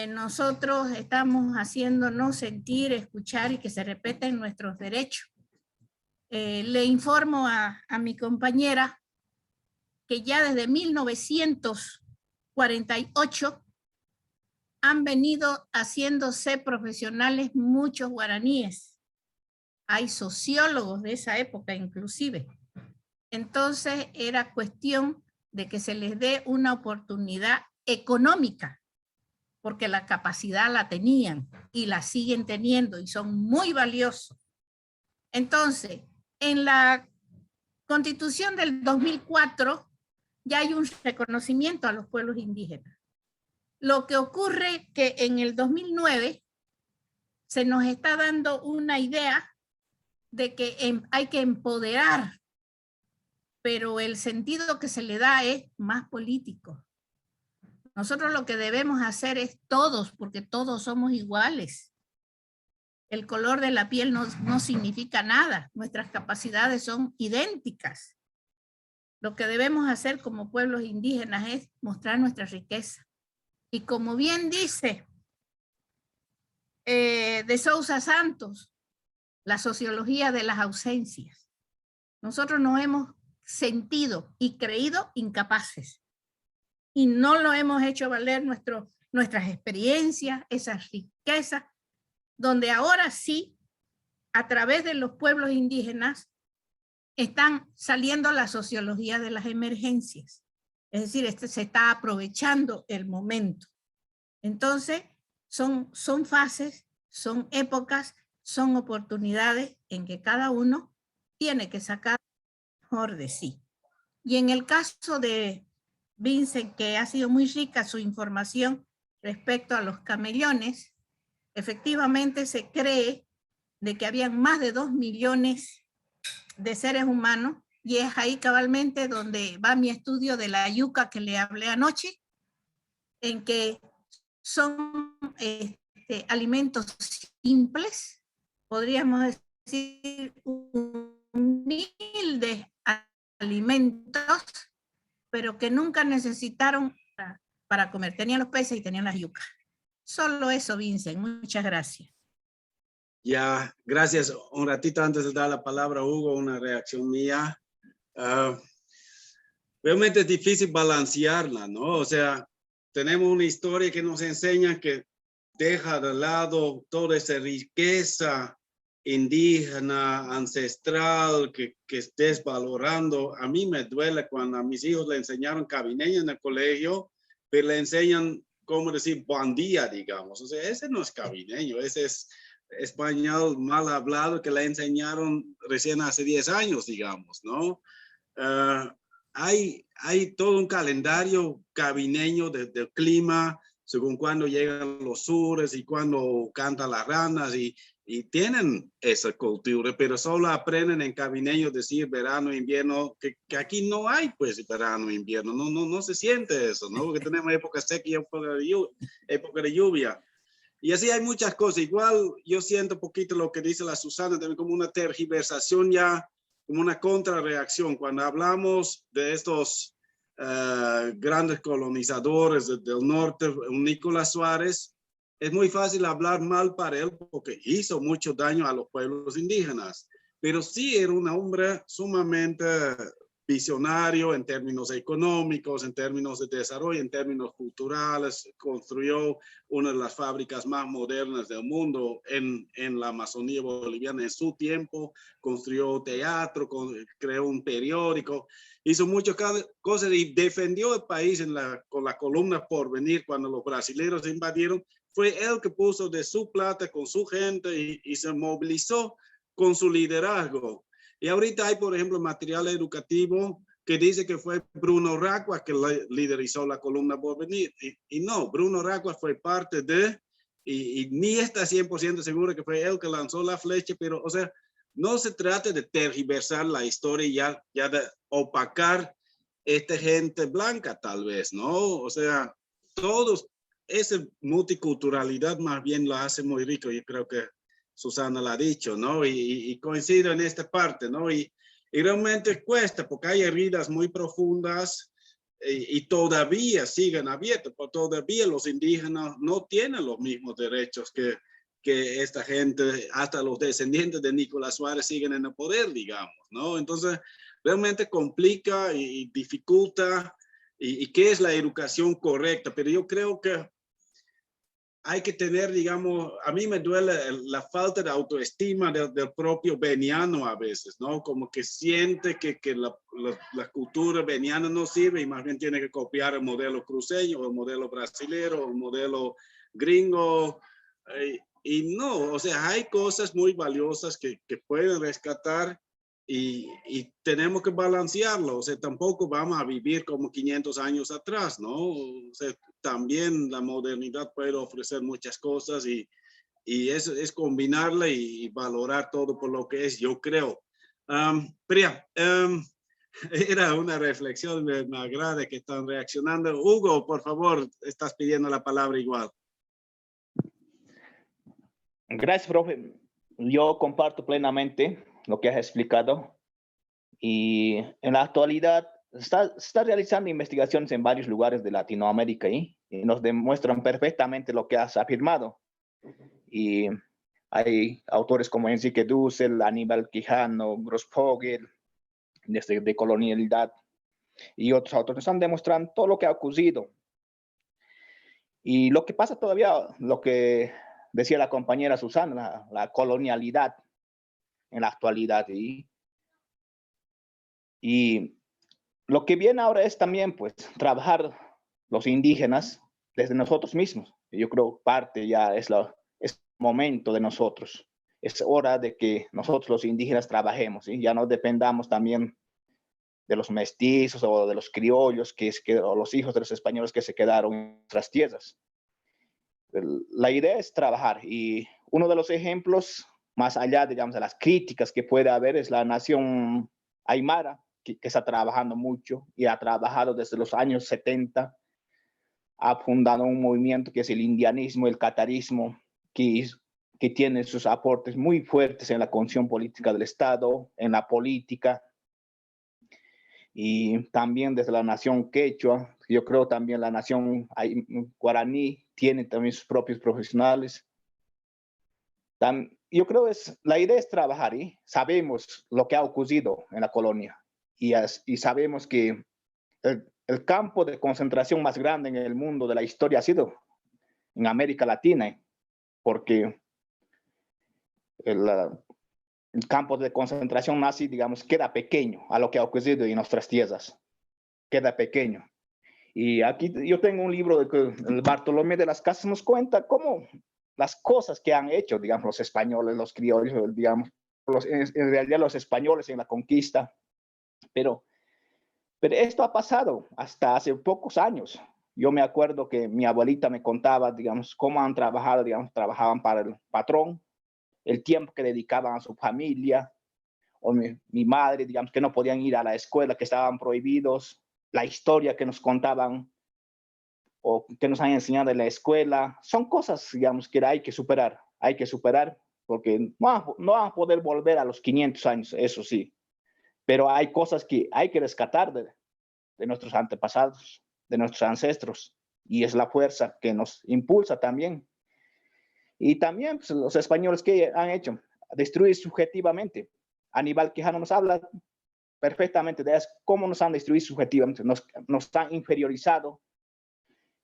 nosotros estamos haciéndonos sentir, escuchar y que se respeten nuestros derechos. Le informo a mi compañera que ya desde 1948 han venido haciéndose profesionales muchos guaraníes. Hay sociólogos de esa época inclusive. Entonces era cuestión de que se les dé una oportunidad económica, porque la capacidad la tenían y la siguen teniendo y son muy valiosos. Entonces, en la Constitución del 2004 ya hay un reconocimiento a los pueblos indígenas. Lo que ocurre que en el 2009 se nos está dando una idea de que hay que empoderar, pero el sentido que se le da es más político. Nosotros lo que debemos hacer es todos, porque todos somos iguales. El color de la piel no significa nada. Nuestras capacidades son idénticas. Lo que debemos hacer como pueblos indígenas es mostrar nuestra riqueza. Y como bien dice de Sousa Santos, la sociología de las ausencias. Nosotros nos hemos sentido y creído incapaces. Y no lo hemos hecho valer nuestras experiencias, esas riquezas, donde ahora sí, a través de los pueblos indígenas, están saliendo la sociología de las emergencias. Es decir, se está aprovechando el momento. Entonces, son fases, son épocas, son oportunidades en que cada uno tiene que sacar lo mejor de sí. Y en el caso de Vincent, que ha sido muy rica su información respecto a los camellones, efectivamente se cree de que habían más de 2 millones de seres humanos, y es ahí cabalmente donde va mi estudio de la yuca que le hablé anoche, en que son alimentos simples, podríamos decir humildes alimentos, pero que nunca necesitaron para comer. Tenían los peces y tenían las yucas. Solo eso, Vincent. Muchas gracias. Ya, gracias. Un ratito antes de dar la palabra a Hugo, una reacción mía. Realmente es difícil balancearla, ¿no? O sea, tenemos una historia que nos enseña que deja de lado toda esa riqueza indígena, ancestral, que estés valorando. A mí me duele cuando a mis hijos le enseñaron cabineño en el colegio, pero le enseñan cómo decir bandía, digamos. O sea, ese no es cabineño, ese es español mal hablado que le enseñaron recién hace 10 años, digamos, ¿no? Hay todo un calendario cabineño del clima, según cuando llegan los sures y cuando cantan las ranas, y tienen esa cultura, pero solo aprenden en cabineño decir verano, invierno, que aquí no hay pues verano, invierno, no se siente eso, ¿no? Porque tenemos época seca y época de lluvia. Y así hay muchas cosas. Igual yo siento un poquito lo que dice la Susana, también como una tergiversación ya, como una contrarreacción. Cuando hablamos de estos grandes colonizadores del norte, Nicolás Suárez, es muy fácil hablar mal para él porque hizo mucho daño a los pueblos indígenas. Pero sí era un hombre sumamente visionario en términos económicos, en términos de desarrollo, en términos culturales. Construyó una de las fábricas más modernas del mundo en la Amazonía boliviana en su tiempo, construyó teatro, creó un periódico, hizo muchas cosas y defendió el país con la columna Porvenir cuando los brasileños invadieron. Fue él que puso de su plata con su gente y se movilizó con su liderazgo. Y ahorita hay, por ejemplo, material educativo que dice que fue Bruno Racua que liderizó la columna Porvenir. Y no, Bruno Racua fue parte de, y ni está 100% seguro que fue él que lanzó la flecha, pero, o sea, no se trata de tergiversar la historia y ya de opacar esta gente blanca, tal vez, ¿no? O sea, todos, esa multiculturalidad más bien lo hace muy rico. Yo creo que Susana lo ha dicho, ¿no? Y coincido en esta parte, ¿no? Y realmente cuesta porque hay heridas muy profundas y todavía siguen abiertas, porque todavía los indígenas no tienen los mismos derechos que esta gente, hasta los descendientes de Nicolás Suárez siguen en el poder, digamos, ¿no? Entonces, realmente complica y dificulta y qué es la educación correcta, pero yo creo que hay que tener, digamos, a mí me duele la falta de autoestima del propio veniano a veces, ¿no? Como que siente que la cultura veniana no sirve y más bien tiene que copiar el modelo cruceño, el modelo brasilero, el modelo gringo. Y no, o sea, hay cosas muy valiosas que pueden rescatar y tenemos que balancearlo. O sea, tampoco vamos a vivir como 500 años atrás, ¿no? O sea, también la modernidad puede ofrecer muchas cosas y es combinarla y valorar todo por lo que es, yo creo. Priya, era una reflexión, me agrada que están reaccionando. Hugo, por favor, estás pidiendo la palabra igual. Gracias, profe. Yo comparto plenamente lo que has explicado y en la actualidad está realizando investigaciones en varios lugares de Latinoamérica y nos demuestran perfectamente lo que has afirmado. Y hay autores como Enrique Dussel, Aníbal Quijano, Grossfogel, de colonialidad y otros autores están demostrando todo lo que ha ocurrido. Y lo que pasa todavía, lo que decía la compañera Susana, la colonialidad en la actualidad. Y lo que viene ahora es también, pues, trabajar los indígenas desde nosotros mismos. Yo creo parte ya es momento de nosotros. Es hora de que nosotros los indígenas trabajemos, ¿sí? Ya no dependamos también de los mestizos o de los criollos o los hijos de los españoles que se quedaron en nuestras tierras. La idea es trabajar y uno de los ejemplos, más allá, digamos, de las críticas que puede haber, es la nación Aymara, que está trabajando mucho y ha trabajado desde los años 70. Ha fundado un movimiento que es el indianismo, el catarismo, que tiene sus aportes muy fuertes en la concepción política del Estado, en la política, y también desde la nación quechua. Yo creo también la nación guaraní tiene también sus propios profesionales. Yo creo la idea es trabajar y sabemos lo que ha ocurrido en la colonia y sabemos que el campo de concentración más grande en el mundo de la historia ha sido en América Latina, porque el campo de concentración nazi, digamos, queda pequeño a lo que ha ocurrido en nuestras tierras, queda pequeño. Y aquí yo tengo un libro de que el Bartolomé de las Casas nos cuenta cómo las cosas que han hecho, digamos, los españoles, los criollos, digamos, en realidad los españoles en la conquista, pero esto ha pasado hasta hace pocos años. Yo me acuerdo que mi abuelita me contaba, digamos, cómo han trabajado, digamos, trabajaban para el patrón, el tiempo que dedicaban a su familia, o mi madre, digamos, que no podían ir a la escuela, que estaban prohibidos, la historia que nos contaban o que nos han enseñado en la escuela, son cosas, digamos, que hay que superar porque no van a poder volver a los 500 años, eso sí, pero hay cosas que hay que rescatar de nuestros antepasados, de nuestros ancestros, y es la fuerza que nos impulsa también. Y también pues, los españoles que han hecho, destruir subjetivamente. Aníbal Quijano nos habla perfectamente de eso, cómo nos han destruido subjetivamente, nos han inferiorizado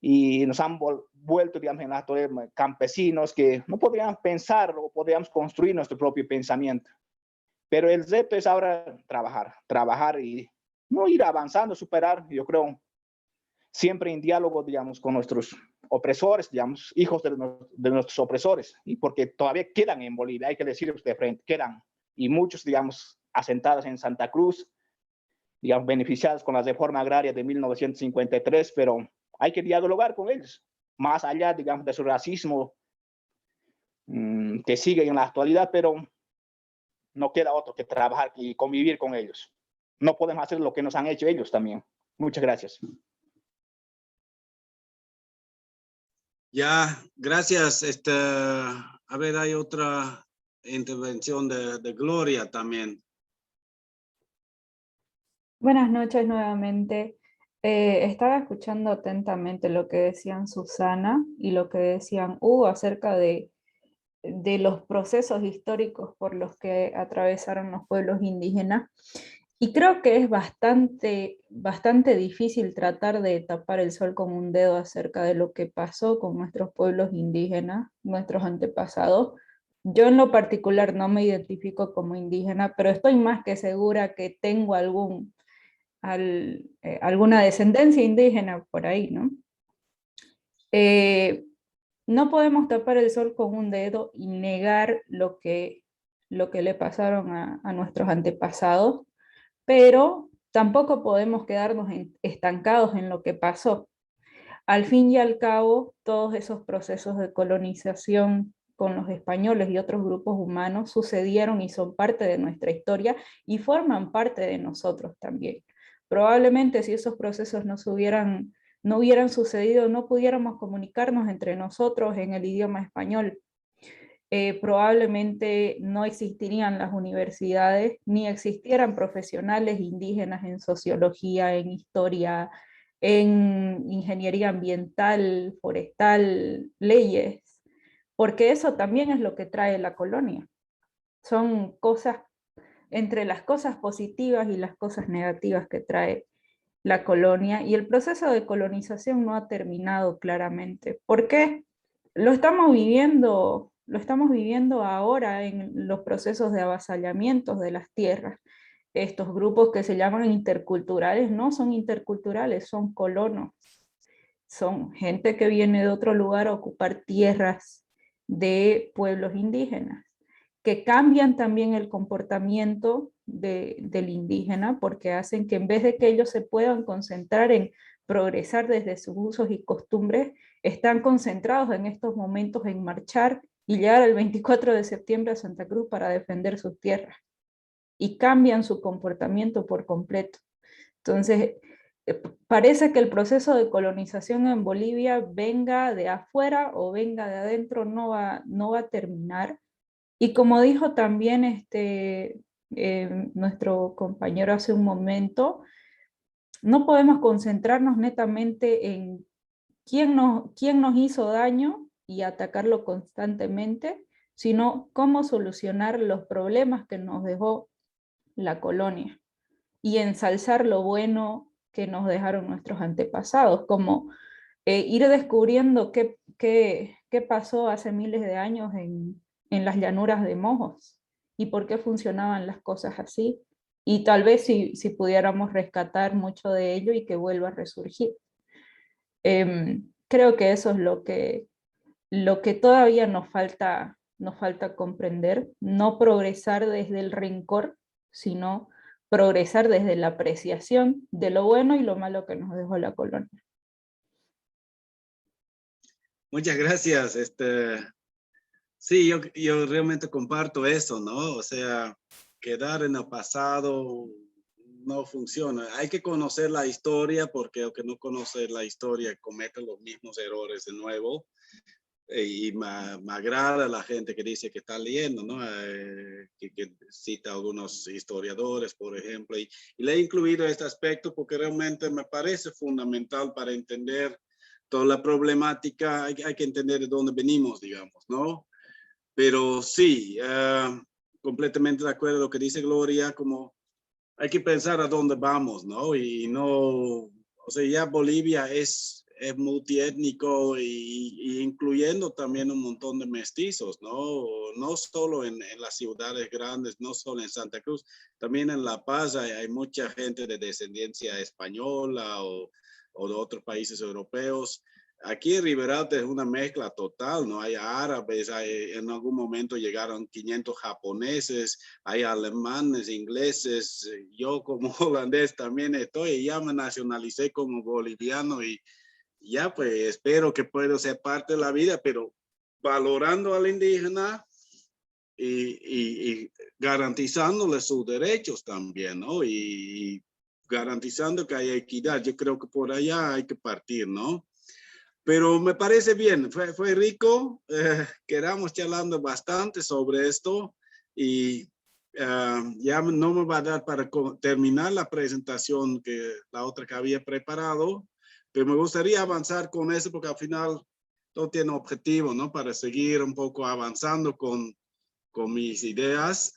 y nos han vuelto, digamos, en la actualidad campesinos que no podríamos pensar o podríamos construir nuestro propio pensamiento. Pero el reto es ahora trabajar y no ir avanzando, superar, yo creo, siempre en diálogo, digamos, con nuestros opresores, digamos, hijos de nuestros opresores, y porque todavía quedan en Bolivia, hay que decirlo de frente, quedan, y muchos, digamos, asentados en Santa Cruz, digamos, beneficiados con la reforma agraria de 1953, pero hay que dialogar con ellos, más allá, digamos, de su racismo que sigue en la actualidad, pero no queda otro que trabajar y convivir con ellos. No podemos hacer lo que nos han hecho ellos también. Muchas gracias. Ya, gracias. A ver, hay otra intervención de Gloria también. Buenas noches nuevamente. Estaba escuchando atentamente lo que decían Susana y lo que decían Hugo acerca de los procesos históricos por los que atravesaron los pueblos indígenas. Y creo que es bastante difícil tratar de tapar el sol con un dedo acerca de lo que pasó con nuestros pueblos indígenas, nuestros antepasados. Yo en lo particular no me identifico como indígena, pero estoy más que segura que tengo alguna descendencia indígena por ahí, ¿no? No podemos tapar el sol con un dedo y negar lo que le pasaron a nuestros antepasados, pero tampoco podemos quedarnos estancados en lo que pasó. Al fin y al cabo, todos esos procesos de colonización con los españoles y otros grupos humanos sucedieron y son parte de nuestra historia y forman parte de nosotros también. Probablemente si esos procesos no hubieran sucedido, no pudiéramos comunicarnos entre nosotros en el idioma español. Probablemente no existirían las universidades, ni existieran profesionales indígenas en sociología, en historia, en ingeniería ambiental, forestal, leyes, porque eso también es lo que trae la colonia. Son cosas, entre las cosas positivas y las cosas negativas que trae la colonia, y el proceso de colonización no ha terminado claramente. ¿Por qué? Lo estamos viviendo ahora en los procesos de avasallamientos de las tierras. Estos grupos que se llaman interculturales no son interculturales, son colonos. Son gente que viene de otro lugar a ocupar tierras de pueblos indígenas, que cambian también el comportamiento del indígena, porque hacen que en vez de que ellos se puedan concentrar en progresar desde sus usos y costumbres, están concentrados en estos momentos en marchar y llegar el 24 de septiembre a Santa Cruz para defender sus tierras. Y cambian su comportamiento por completo. Entonces, parece que el proceso de colonización en Bolivia, venga de afuera o venga de adentro, no va a terminar. Y como dijo también nuestro compañero hace un momento, no podemos concentrarnos netamente en quién nos hizo daño y atacarlo constantemente, sino cómo solucionar los problemas que nos dejó la colonia y ensalzar lo bueno que nos dejaron nuestros antepasados, como ir descubriendo qué pasó hace miles de años en las llanuras de Mojos y por qué funcionaban las cosas así. Y tal vez si pudiéramos rescatar mucho de ello y que vuelva a resurgir. Creo que eso es lo que todavía nos falta comprender, no progresar desde el rencor, sino progresar desde la apreciación de lo bueno y lo malo que nos dejó la colonia. Muchas gracias. Sí, yo realmente comparto eso, ¿no? O sea, quedar en el pasado no funciona. Hay que conocer la historia, porque aunque no conoce la historia, comete los mismos errores de nuevo. Y me agrada la gente que dice que está leyendo, ¿no? Que cita a algunos historiadores, por ejemplo, y le he incluido este aspecto porque realmente me parece fundamental para entender toda la problemática. Hay que entender de dónde venimos, digamos, ¿no? Pero sí, completamente de acuerdo con lo que dice Gloria, como hay que pensar a dónde vamos, ¿no? Y no, o sea, ya Bolivia es multiétnico y incluyendo también un montón de mestizos, ¿no? No solo en las ciudades grandes, no solo en Santa Cruz, también en La Paz hay mucha gente de descendencia española o de otros países europeos. Aquí en Riberalta es una mezcla total, ¿no? Hay árabes, en algún momento llegaron 500 japoneses, hay alemanes, ingleses, yo como holandés también estoy, ya me nacionalicé como boliviano y ya pues espero que pueda ser parte de la vida, pero valorando al indígena y garantizándole sus derechos también, ¿no? Y garantizando que haya equidad. Yo creo que por allá hay que partir, ¿no? Pero me parece bien, fue rico, quedamos charlando bastante sobre esto y ya no me va a dar para terminar la presentación la otra que había preparado, pero me gustaría avanzar con eso porque al final todo tiene objetivo, ¿no? Para seguir un poco avanzando con mis ideas.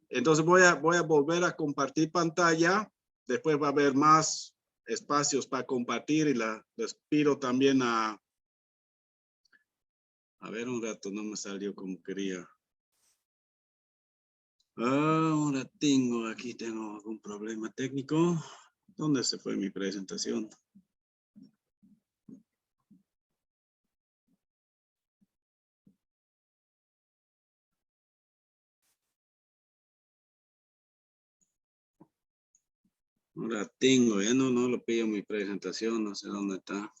Entonces voy a volver a compartir pantalla. Después va a haber más espacios para compartir y les pido también a ver un rato, no me salió como quería. Ahora aquí tengo algún problema técnico. ¿Dónde se fue mi presentación? Ahora tengo, ya no lo pido mi presentación, no sé dónde está.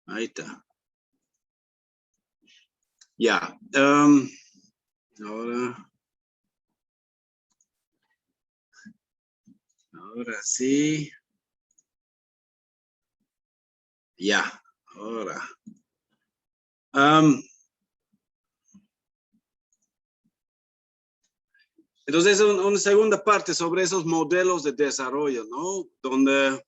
Ahí está. Ya. Ahora sí. Ya. Ahora. Entonces, una segunda parte sobre esos modelos de desarrollo, ¿no? Donde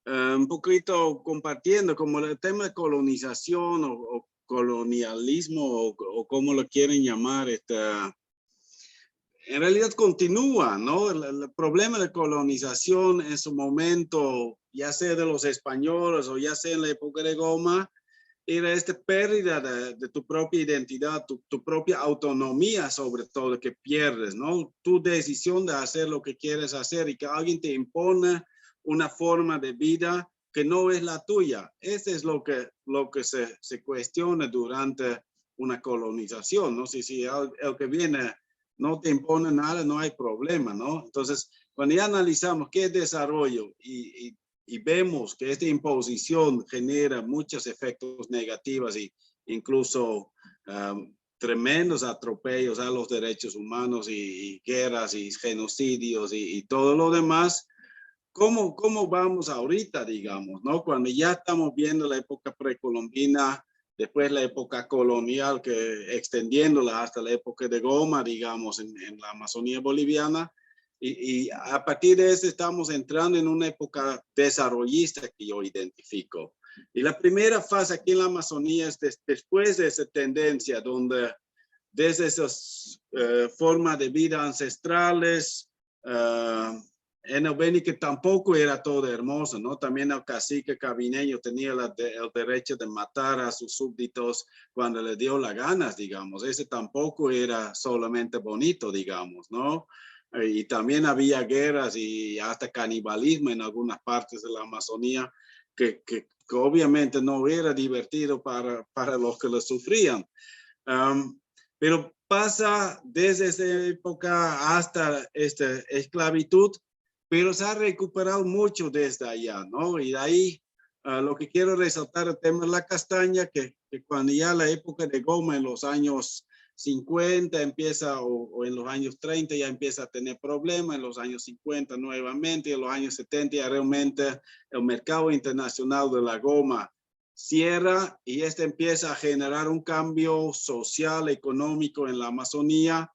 un poquito compartiendo como el tema de colonización o colonialismo o como lo quieren llamar, en realidad continúa, ¿no? El problema de colonización en su momento, ya sea de los españoles o ya sea en la época de Goma, era esta pérdida de tu propia identidad, tu propia autonomía sobre todo que pierdes, ¿no? Tu decisión de hacer lo que quieres hacer y que alguien te impone una forma de vida que no es la tuya. Eso es lo que se cuestiona durante una colonización, ¿no? Si el que viene no te impone nada, no hay problema, ¿no? Entonces, cuando ya analizamos qué es desarrollo y vemos que esta imposición genera muchos efectos negativos e incluso tremendos atropellos a los derechos humanos y guerras y genocidios y todo lo demás, ¿cómo vamos ahorita, digamos, ¿no? Cuando ya estamos viendo la época precolombina, después la época colonial, que extendiéndola hasta la época de Goma, digamos, en la Amazonía boliviana, y a partir de eso estamos entrando en una época desarrollista que yo identifico. Y la primera fase aquí en la Amazonía es después de esa tendencia donde desde esas formas de vida ancestrales, en el Beni que tampoco era todo hermoso, ¿no? También el cacique cabineño tenía el derecho de matar a sus súbditos cuando le dio las ganas, digamos. Ese tampoco era solamente bonito, digamos, ¿no? Y también había guerras y hasta canibalismo en algunas partes de la Amazonía que obviamente no era divertido para los que lo sufrían. Pero pasa desde esa época hasta esta esclavitud, pero se ha recuperado mucho desde allá, ¿no? Y de ahí lo que quiero resaltar el tema de la castaña, que cuando ya la época de Goma en los años 50 empieza, o en los años 30 ya empieza a tener problemas, en los años 50 nuevamente, en los años 70 ya realmente el mercado internacional de la goma cierra y empieza a generar un cambio social, económico en la Amazonía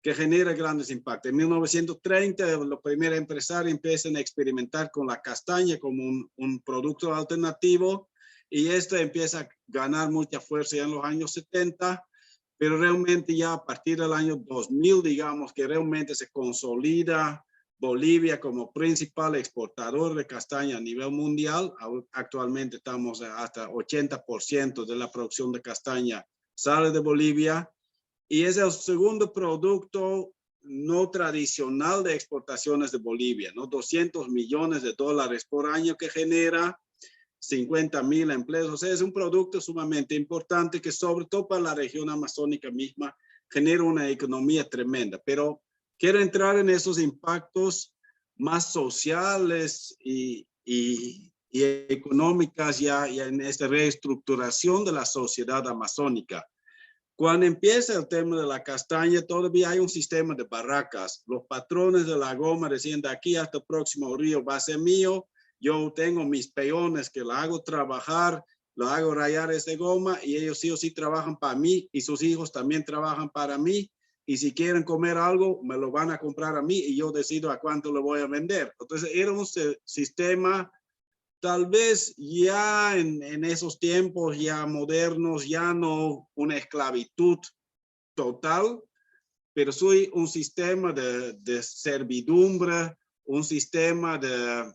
que genera grandes impactos. En 1930, los primeros empresarios empiezan a experimentar con la castaña como un producto alternativo y empieza a ganar mucha fuerza ya en los años 70, pero realmente ya a partir del año 2000, digamos que realmente se consolida Bolivia como principal exportador de castaña a nivel mundial. Actualmente estamos hasta 80% de la producción de castaña sale de Bolivia y es el segundo producto no tradicional de exportaciones de Bolivia, ¿no? 200 millones de dólares por año que genera, 50,000 empleos. O sea, es un producto sumamente importante que sobre todo para la región amazónica misma genera una economía tremenda. Pero quiero entrar en esos impactos más sociales y económicas ya en esta reestructuración de la sociedad amazónica. Cuando empieza el tema de la castaña, todavía hay un sistema de barracas. Los patrones de la goma decían, de aquí hasta el próximo río va a ser mío. Yo tengo mis peones que la hago trabajar, lo hago rayar esta goma y ellos sí o sí trabajan para mí y sus hijos también trabajan para mí. Y si quieren comer algo, me lo van a comprar a mí y yo decido a cuánto lo voy a vender. Entonces era un sistema tal vez ya en esos tiempos ya modernos, ya no una esclavitud total, pero soy un sistema de servidumbre, un sistema de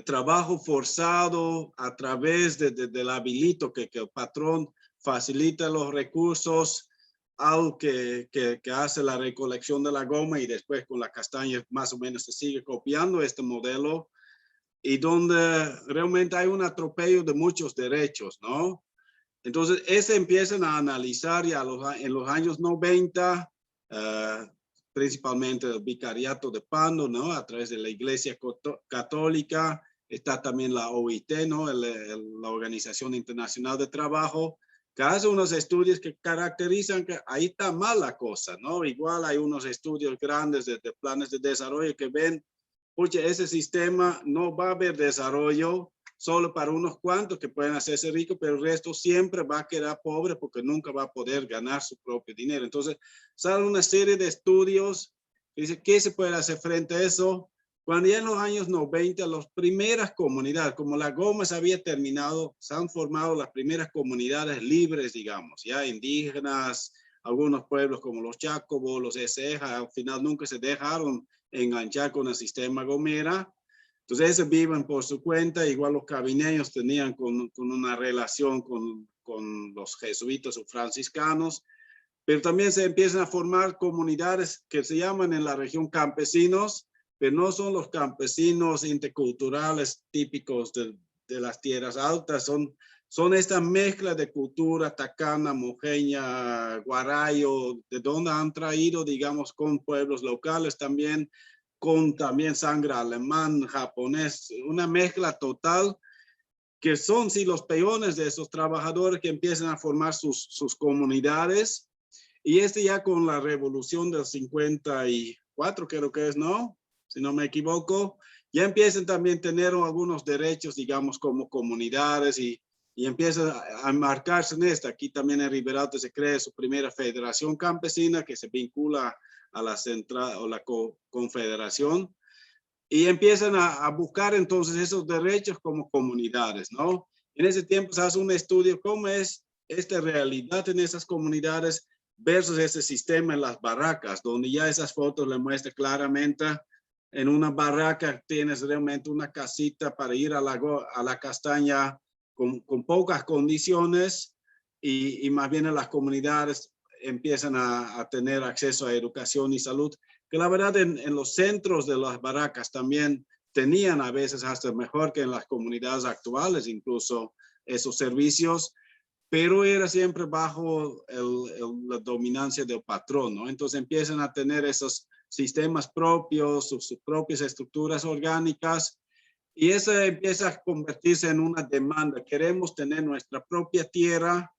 trabajo forzado a través del habilito que el patrón facilita los recursos al que hace la recolección de la goma y después con la castaña más o menos se sigue copiando este modelo y donde realmente hay un atropello de muchos derechos, ¿no? Entonces, ese empiezan a analizar ya en los años 90, principalmente el vicariato de Pando, ¿no? A través de la Iglesia Católica, está también la OIT, ¿no? La Organización Internacional de Trabajo, que hace unos estudios que caracterizan que ahí está mal la cosa, ¿no? Igual hay unos estudios grandes de planes de desarrollo que ven, oye, ese sistema no va a haber desarrollo solo para unos cuantos que pueden hacerse ricos, pero el resto siempre va a quedar pobre porque nunca va a poder ganar su propio dinero. Entonces, sale una serie de estudios que dice, ¿qué se puede hacer frente a eso? Cuando ya en los años 90, las primeras comunidades, como la goma se había terminado, se han formado las primeras comunidades libres, digamos, ya indígenas, algunos pueblos como los Chacobos, los Eseja, al final nunca se dejaron enganchar con el sistema gomera. Entonces, ellos viven por su cuenta, igual los cabineños tenían con una relación con los jesuitas o franciscanos, pero también se empiezan a formar comunidades que se llaman en la región campesinos, pero no son los campesinos interculturales típicos de las tierras altas, son esta mezcla de cultura tacana, mojeña, guarayo, de donde han traído, digamos, con pueblos locales también, con también sangre alemán, japonés, una mezcla total que son sí los peones de esos trabajadores que empiezan a formar sus comunidades. Y ya con la revolución del 54, creo que es, ¿no? Si no me equivoco, ya empiezan también a tener algunos derechos, digamos, como comunidades y empiezan a marcarse en esta. Aquí también en Riberalta se crea su primera federación campesina que se vincula a la central o la confederación y empiezan a buscar entonces esos derechos como comunidades, ¿no? En ese tiempo se hace un estudio cómo es esta realidad en esas comunidades versus ese sistema en las barracas, donde ya esas fotos le muestran claramente en una barraca tienes realmente una casita para ir a la castaña con pocas condiciones y más bien en las comunidades empiezan a tener acceso a educación y salud, que la verdad en los centros de las barracas también tenían a veces hasta mejor que en las comunidades actuales, incluso esos servicios, pero era siempre bajo la dominancia del patrón, ¿no? Entonces empiezan a tener esos sistemas propios, sus propias estructuras orgánicas, y eso empieza a convertirse en una demanda. Queremos tener nuestra propia tierra,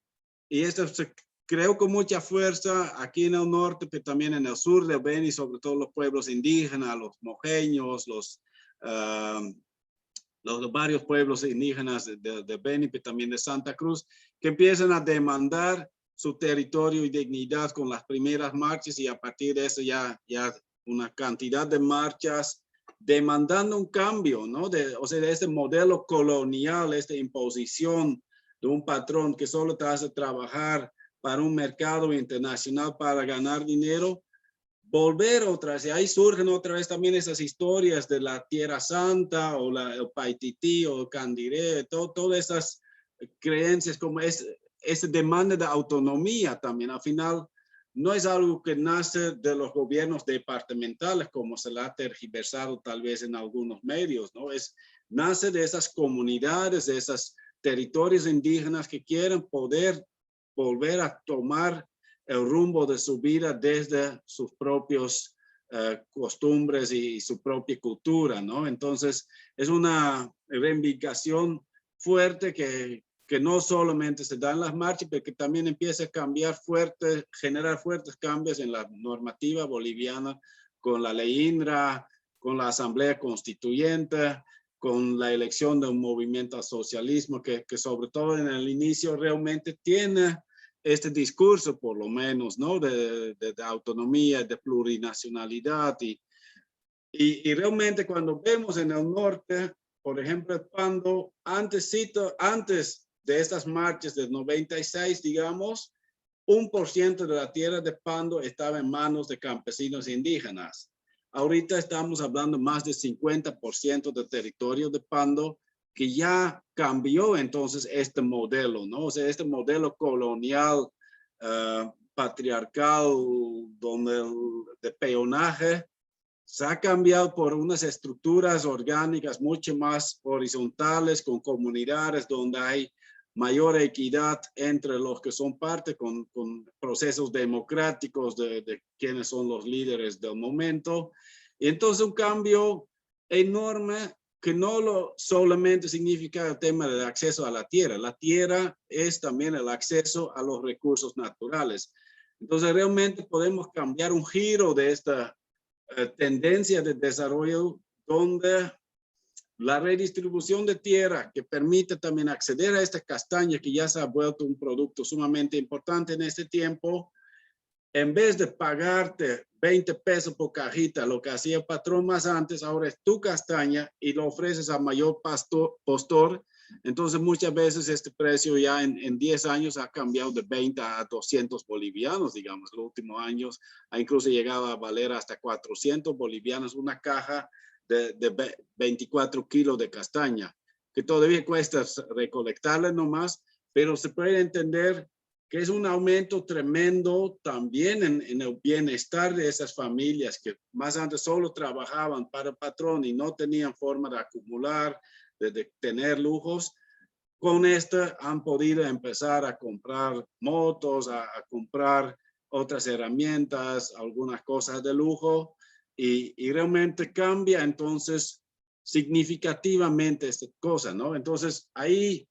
y esto se creó con mucha fuerza aquí en el norte, pero también en el sur de Beni, sobre todo los pueblos indígenas, los mojeños, los varios pueblos indígenas de Beni, pero también de Santa Cruz, que empiezan a demandar su territorio y dignidad con las primeras marchas, y a partir de eso ya una cantidad de marchas demandando un cambio, ¿no? O sea, de este modelo colonial, esta imposición de un patrón que solo te hace trabajar para un mercado internacional para ganar dinero, volver otra vez, y ahí surgen otra vez también esas historias de la Tierra Santa o el Paitití o el Candiré, todas esas creencias como esa demanda de autonomía también. Al final no es algo que nace de los gobiernos departamentales como se la ha tergiversado tal vez en algunos medios, ¿no? Nace de esas comunidades, de esos territorios indígenas que quieren poder volver a tomar el rumbo de su vida desde sus propios costumbres y su propia cultura, ¿no? Entonces, es una reivindicación fuerte que no solamente se da en las marchas, pero que también empieza a cambiar generar fuertes cambios en la normativa boliviana, con la ley INRA, con la Asamblea Constituyente, con la elección de un movimiento al socialismo que sobre todo en el inicio realmente tiene este discurso, por lo menos, ¿no? De autonomía, de plurinacionalidad Y realmente cuando vemos en el norte, por ejemplo, el Pando, antes de estas marchas del 96, digamos, 1% de la tierra de Pando estaba en manos de campesinos indígenas. Ahorita estamos hablando más del 50% del territorio de Pando, que ya cambió entonces este modelo, ¿no? O sea, este modelo colonial, patriarcal, de peonaje, se ha cambiado por unas estructuras orgánicas mucho más horizontales, con comunidades donde hay mayor equidad entre los que son parte, con procesos democráticos de quiénes son los líderes del momento. Y entonces un cambio enorme que no solamente significa el tema del acceso a la tierra. La tierra es también el acceso a los recursos naturales. Entonces realmente podemos cambiar un giro de esta tendencia de desarrollo donde la redistribución de tierra que permite también acceder a esta castaña que ya se ha vuelto un producto sumamente importante en este tiempo, en vez de pagarte 20 pesos por cajita, lo que hacía el patrón más antes, ahora es tu castaña y lo ofreces a mayor postor. Entonces muchas veces este precio ya en 10 años ha cambiado de 20 a 200 bolivianos, digamos. Los últimos años ha incluso llegado a valer hasta 400 bolivianos una caja de 24 kilos de castaña, que todavía cuesta recolectarla nomás, pero se puede entender que es un aumento tremendo también en el bienestar de esas familias que más antes solo trabajaban para el patrón y no tenían forma de acumular, de tener lujos. Con esto han podido empezar a comprar motos, a comprar otras herramientas, algunas cosas de lujo, y realmente cambia entonces significativamente esta cosa, ¿no? Entonces ahí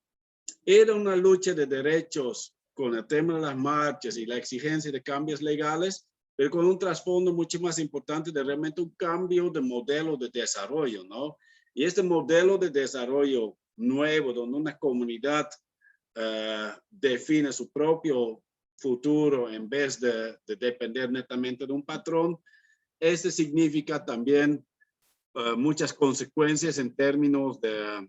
era una lucha de derechos con el tema de las marchas y la exigencia de cambios legales, pero con un trasfondo mucho más importante de realmente un cambio de modelo de desarrollo, ¿no? Y este modelo de desarrollo nuevo, donde una comunidad define su propio futuro en vez de depender netamente de un patrón, este significa también muchas consecuencias en términos de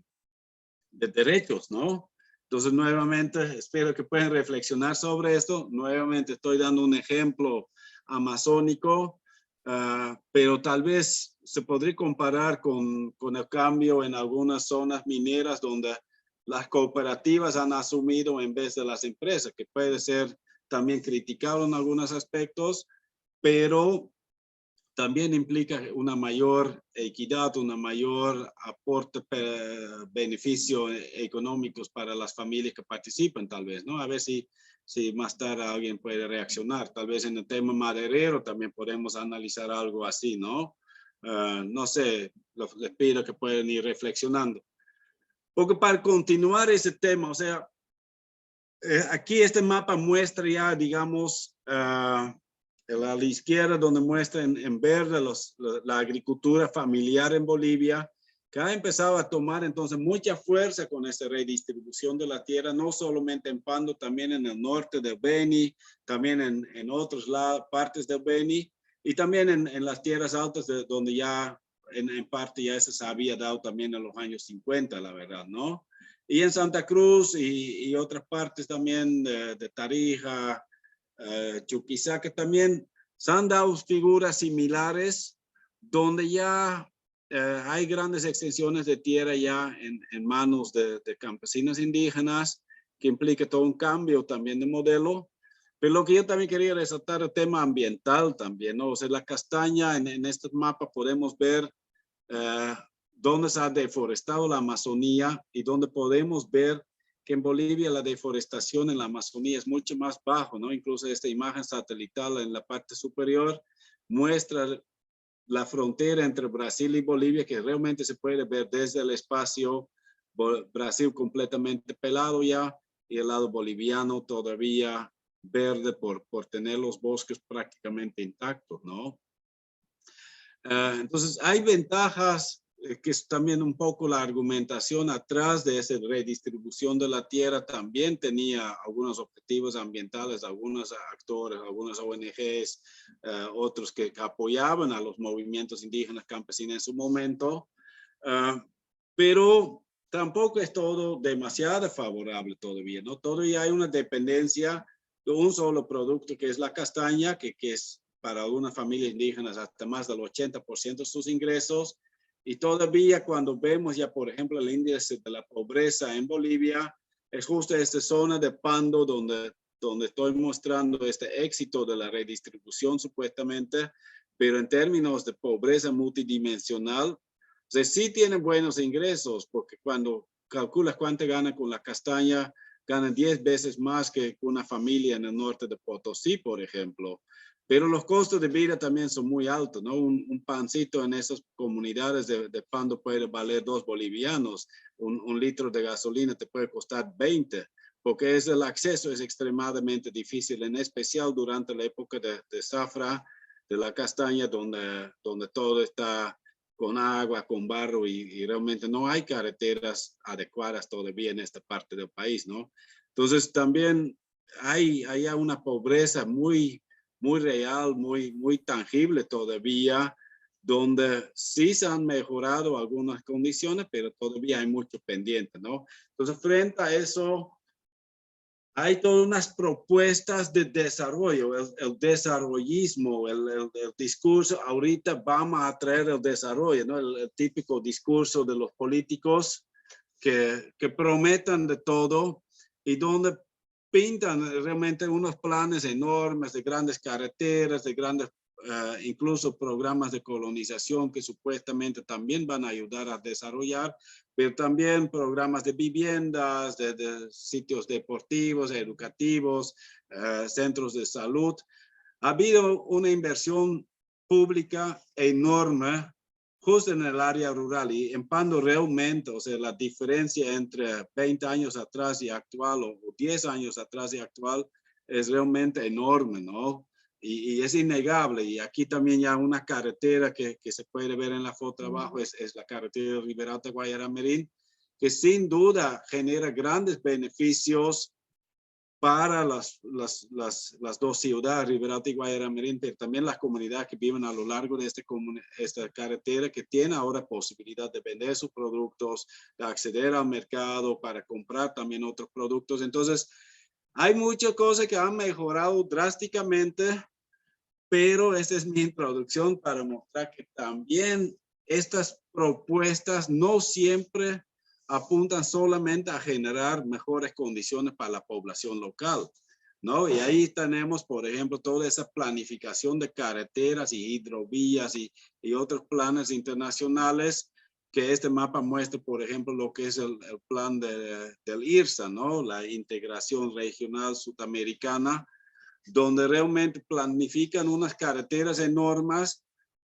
derechos, ¿no? Entonces, nuevamente, espero que puedan reflexionar sobre esto. Nuevamente, estoy dando un ejemplo amazónico, pero tal vez se podría comparar con el cambio en algunas zonas mineras donde las cooperativas han asumido en vez de las empresas, que puede ser también criticado en algunos aspectos, pero también implica una mayor equidad, una mayor aporte, beneficios económicos para las familias que participan, tal vez, ¿no? A ver si más tarde alguien puede reaccionar. Tal vez en el tema maderero también podemos analizar algo así, ¿no? No sé, les pido que puedan ir reflexionando. Porque para continuar ese tema, o sea, aquí este mapa muestra ya, digamos, a la izquierda donde muestra en verde la agricultura familiar en Bolivia, que ha empezado a tomar entonces mucha fuerza con esta redistribución de la tierra, no solamente en Pando, también en el norte de Beni, también en otras partes de Beni, y también en las tierras altas donde ya en parte ya eso se había dado también en los años 50, la verdad, ¿no? Y en Santa Cruz y otras partes también de Tarija, Chuquisaca, que también se han dado figuras similares donde ya hay grandes extensiones de tierra ya en manos de campesinos indígenas, que implica todo un cambio también de modelo. Pero lo que yo también quería resaltar el tema ambiental también, ¿no? O sea, la castaña en este mapa podemos ver dónde se ha deforestado la Amazonía y donde podemos ver que en Bolivia la deforestación en la Amazonía es mucho más bajo, ¿no? Incluso esta imagen satelital en la parte superior muestra la frontera entre Brasil y Bolivia, que realmente se puede ver desde el espacio, Brasil completamente pelado ya, y el lado boliviano todavía verde por tener los bosques prácticamente intactos, ¿no? Entonces hay ventajas que es también un poco la argumentación atrás de esa redistribución de la tierra, también tenía algunos objetivos ambientales, algunos actores, algunas ONGs, otros que apoyaban a los movimientos indígenas campesinos en su momento, pero tampoco es todo demasiado favorable todavía, ¿no? Todavía hay una dependencia de un solo producto, que es la castaña, que es para algunas familias indígenas hasta más del 80% de sus ingresos. Y todavía cuando vemos ya, por ejemplo, el índice de la pobreza en Bolivia, es justo esta zona de Pando donde estoy mostrando este éxito de la redistribución supuestamente, pero en términos de pobreza multidimensional, o sea, sí tienen buenos ingresos, porque cuando calculas cuánto gana con la castaña, ganan 10 veces más que una familia en el norte de Potosí, por ejemplo. Pero los costos de vida también son muy altos, ¿no? Un pancito en esas comunidades de Pando puede valer 2 bolivianos. Un litro de gasolina te puede costar 20, porque el acceso es extremadamente difícil, en especial durante la época de zafra, de la castaña, donde todo está con agua, con barro y realmente no hay carreteras adecuadas todavía en esta parte del país, ¿no? Entonces también hay una pobreza muy real, muy tangible todavía, donde sí se han mejorado algunas condiciones, pero todavía hay mucho pendiente, ¿no? Entonces, frente a eso, hay todas unas propuestas de desarrollo, el desarrollismo, el discurso, ahorita vamos a traer el desarrollo, ¿no? El típico discurso de los políticos que prometan de todo y donde pintan realmente unos planes enormes de grandes carreteras, de grandes, incluso programas de colonización que supuestamente también van a ayudar a desarrollar, pero también programas de viviendas, de sitios deportivos, educativos, centros de salud. Ha habido una inversión pública enorme justo en el área rural y en Pando realmente, o sea, la diferencia entre 20 años atrás y actual o 10 años atrás y actual es realmente enorme, ¿no? Y es innegable. Y aquí también ya una carretera que se puede ver en la foto abajo es la carretera Riberalta-Guayaramerín, que sin duda genera grandes beneficios para las dos ciudades, Riberalta y Guayaramerín, pero también las comunidades que viven a lo largo de esta carretera, que tienen ahora posibilidad de vender sus productos, de acceder al mercado para comprar también otros productos. Entonces, hay muchas cosas que han mejorado drásticamente, pero esta es mi introducción para mostrar que también estas propuestas no siempre apuntan solamente a generar mejores condiciones para la población local, ¿no? Y ahí tenemos, por ejemplo, toda esa planificación de carreteras y hidrovías y otros planes internacionales que este mapa muestra, por ejemplo, lo que es el plan del IRSA, ¿no? La integración regional sudamericana, donde realmente planifican unas carreteras enormes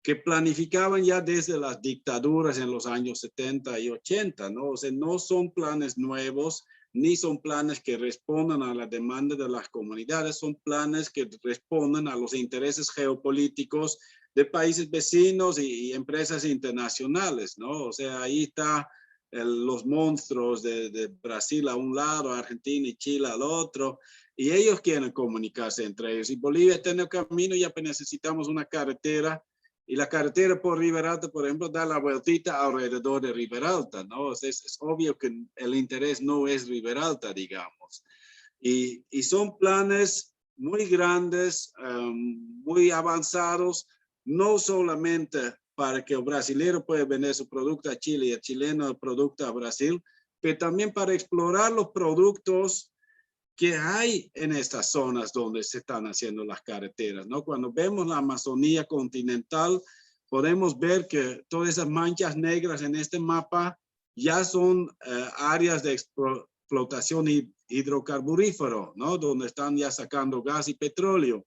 que planificaban ya desde las dictaduras en los años 70 y 80, ¿no? O sea, no son planes nuevos, ni son planes que respondan a la demanda de las comunidades, son planes que responden a los intereses geopolíticos de países vecinos y empresas internacionales, ¿no? O sea, ahí está los monstruos de Brasil a un lado, Argentina y Chile al otro, y ellos quieren comunicarse entre ellos. Y Bolivia tiene el camino, ya necesitamos una carretera, y la carretera por Riberalta, por ejemplo, da la vueltita alrededor de Riberalta, ¿no? O sea, es obvio que el interés no es Riberalta, digamos. Y son planes muy grandes, muy avanzados, no solamente para que el brasilero pueda vender su producto a Chile y el chileno el producto a Brasil, pero también para explorar los productos que hay en estas zonas donde se están haciendo las carreteras, ¿no? Cuando vemos la Amazonía continental, podemos ver que todas esas manchas negras en este mapa ya son áreas de explotación hidrocarburífero, ¿no? Donde están ya sacando gas y petróleo,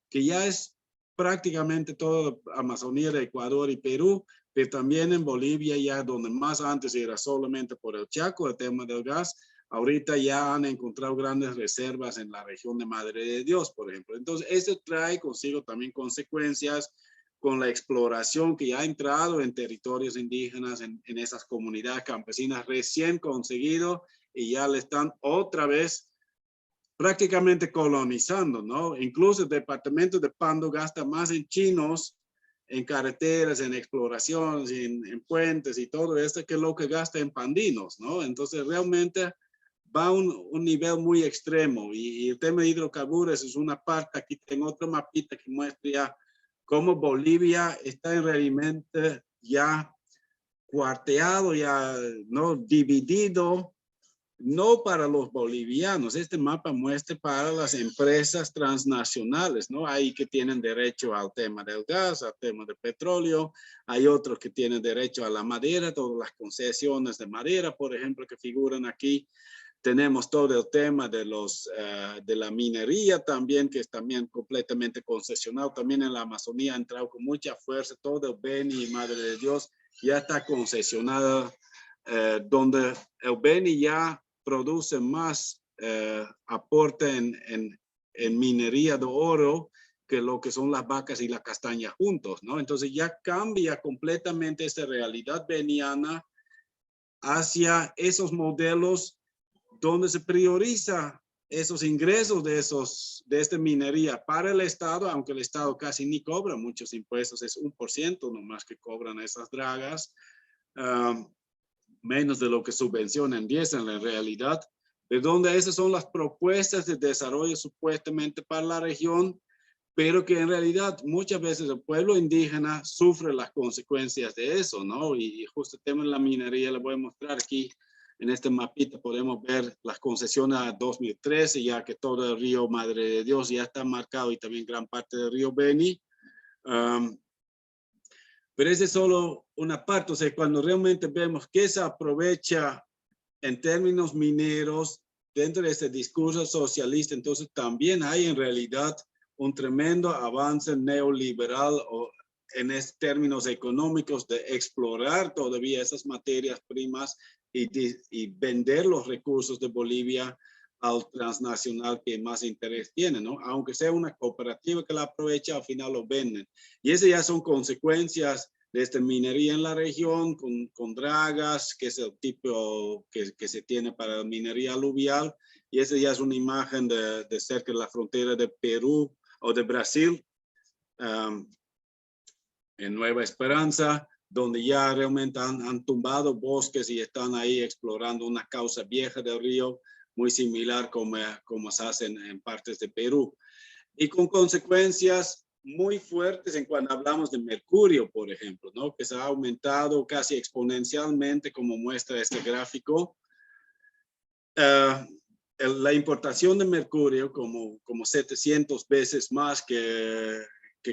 que ya es prácticamente toda la Amazonía de Ecuador y Perú, pero también en Bolivia, ya donde más antes era solamente por el Chaco, el tema del gas, ahorita ya han encontrado grandes reservas en la región de Madre de Dios, por ejemplo. Entonces, eso trae consigo también consecuencias con la exploración que ya ha entrado en territorios indígenas, en esas comunidades campesinas recién conseguido, y ya le están otra vez prácticamente colonizando, ¿no? Incluso el departamento de Pando gasta más en chinos, en carreteras, en exploraciones, en puentes y todo esto que lo que gasta en pandinos, ¿no? Entonces realmente va a un nivel muy extremo, y el tema de hidrocarburos es una parte. Aquí tengo otro mapita que muestra ya cómo Bolivia está realmente ya cuarteado, ya no dividido, no para los bolivianos. Este mapa muestra para las empresas transnacionales, ¿no? Hay que tienen derecho al tema del gas, al tema del petróleo. Hay otros que tienen derecho a la madera, todas las concesiones de madera, por ejemplo, que figuran aquí. Tenemos todo el tema de de la minería también, que es también completamente concesionado. También en la Amazonía ha entrado con mucha fuerza. Todo el Beni y Madre de Dios ya está concesionado, donde el Beni ya produce más aporte en minería de oro que lo que son las vacas y la castaña juntos, ¿no? Entonces ya cambia completamente esta realidad beniana hacia esos modelos donde se prioriza esos ingresos de esta minería para el Estado, aunque el Estado casi ni cobra muchos impuestos, es 1% nomás que cobran esas dragas, menos de lo que subvencionan 10 en la realidad, de donde esas son las propuestas de desarrollo supuestamente para la región, pero que en realidad muchas veces el pueblo indígena sufre las consecuencias de eso, ¿no? Y justo el tema de la minería, le voy a mostrar aquí en este mapita, podemos ver las concesiones a 2013, ya que todo el río Madre de Dios ya está marcado, y también gran parte del río Beni. Pero esa es solo una parte. O sea, cuando realmente vemos que se aprovecha en términos mineros dentro de este discurso socialista, entonces también hay en realidad un tremendo avance neoliberal o en términos económicos de explorar todavía esas materias primas y vender los recursos de Bolivia al transnacional que más interés tiene, ¿no? Aunque sea una cooperativa que la aprovecha, al final lo venden. Y esas ya son consecuencias de esta minería en la región, con dragas, que es el tipo que se tiene para la minería aluvial. Y esa ya es una imagen de cerca de la frontera de Perú o de Brasil, en Nueva Esperanza, donde ya realmente han tumbado bosques y están ahí explorando una causa vieja del río, muy similar como se hace en partes de Perú. Y con consecuencias muy fuertes en cuando hablamos de mercurio, por ejemplo, ¿no? Que se ha aumentado casi exponencialmente, como muestra este gráfico. La importación de mercurio como 700 veces más que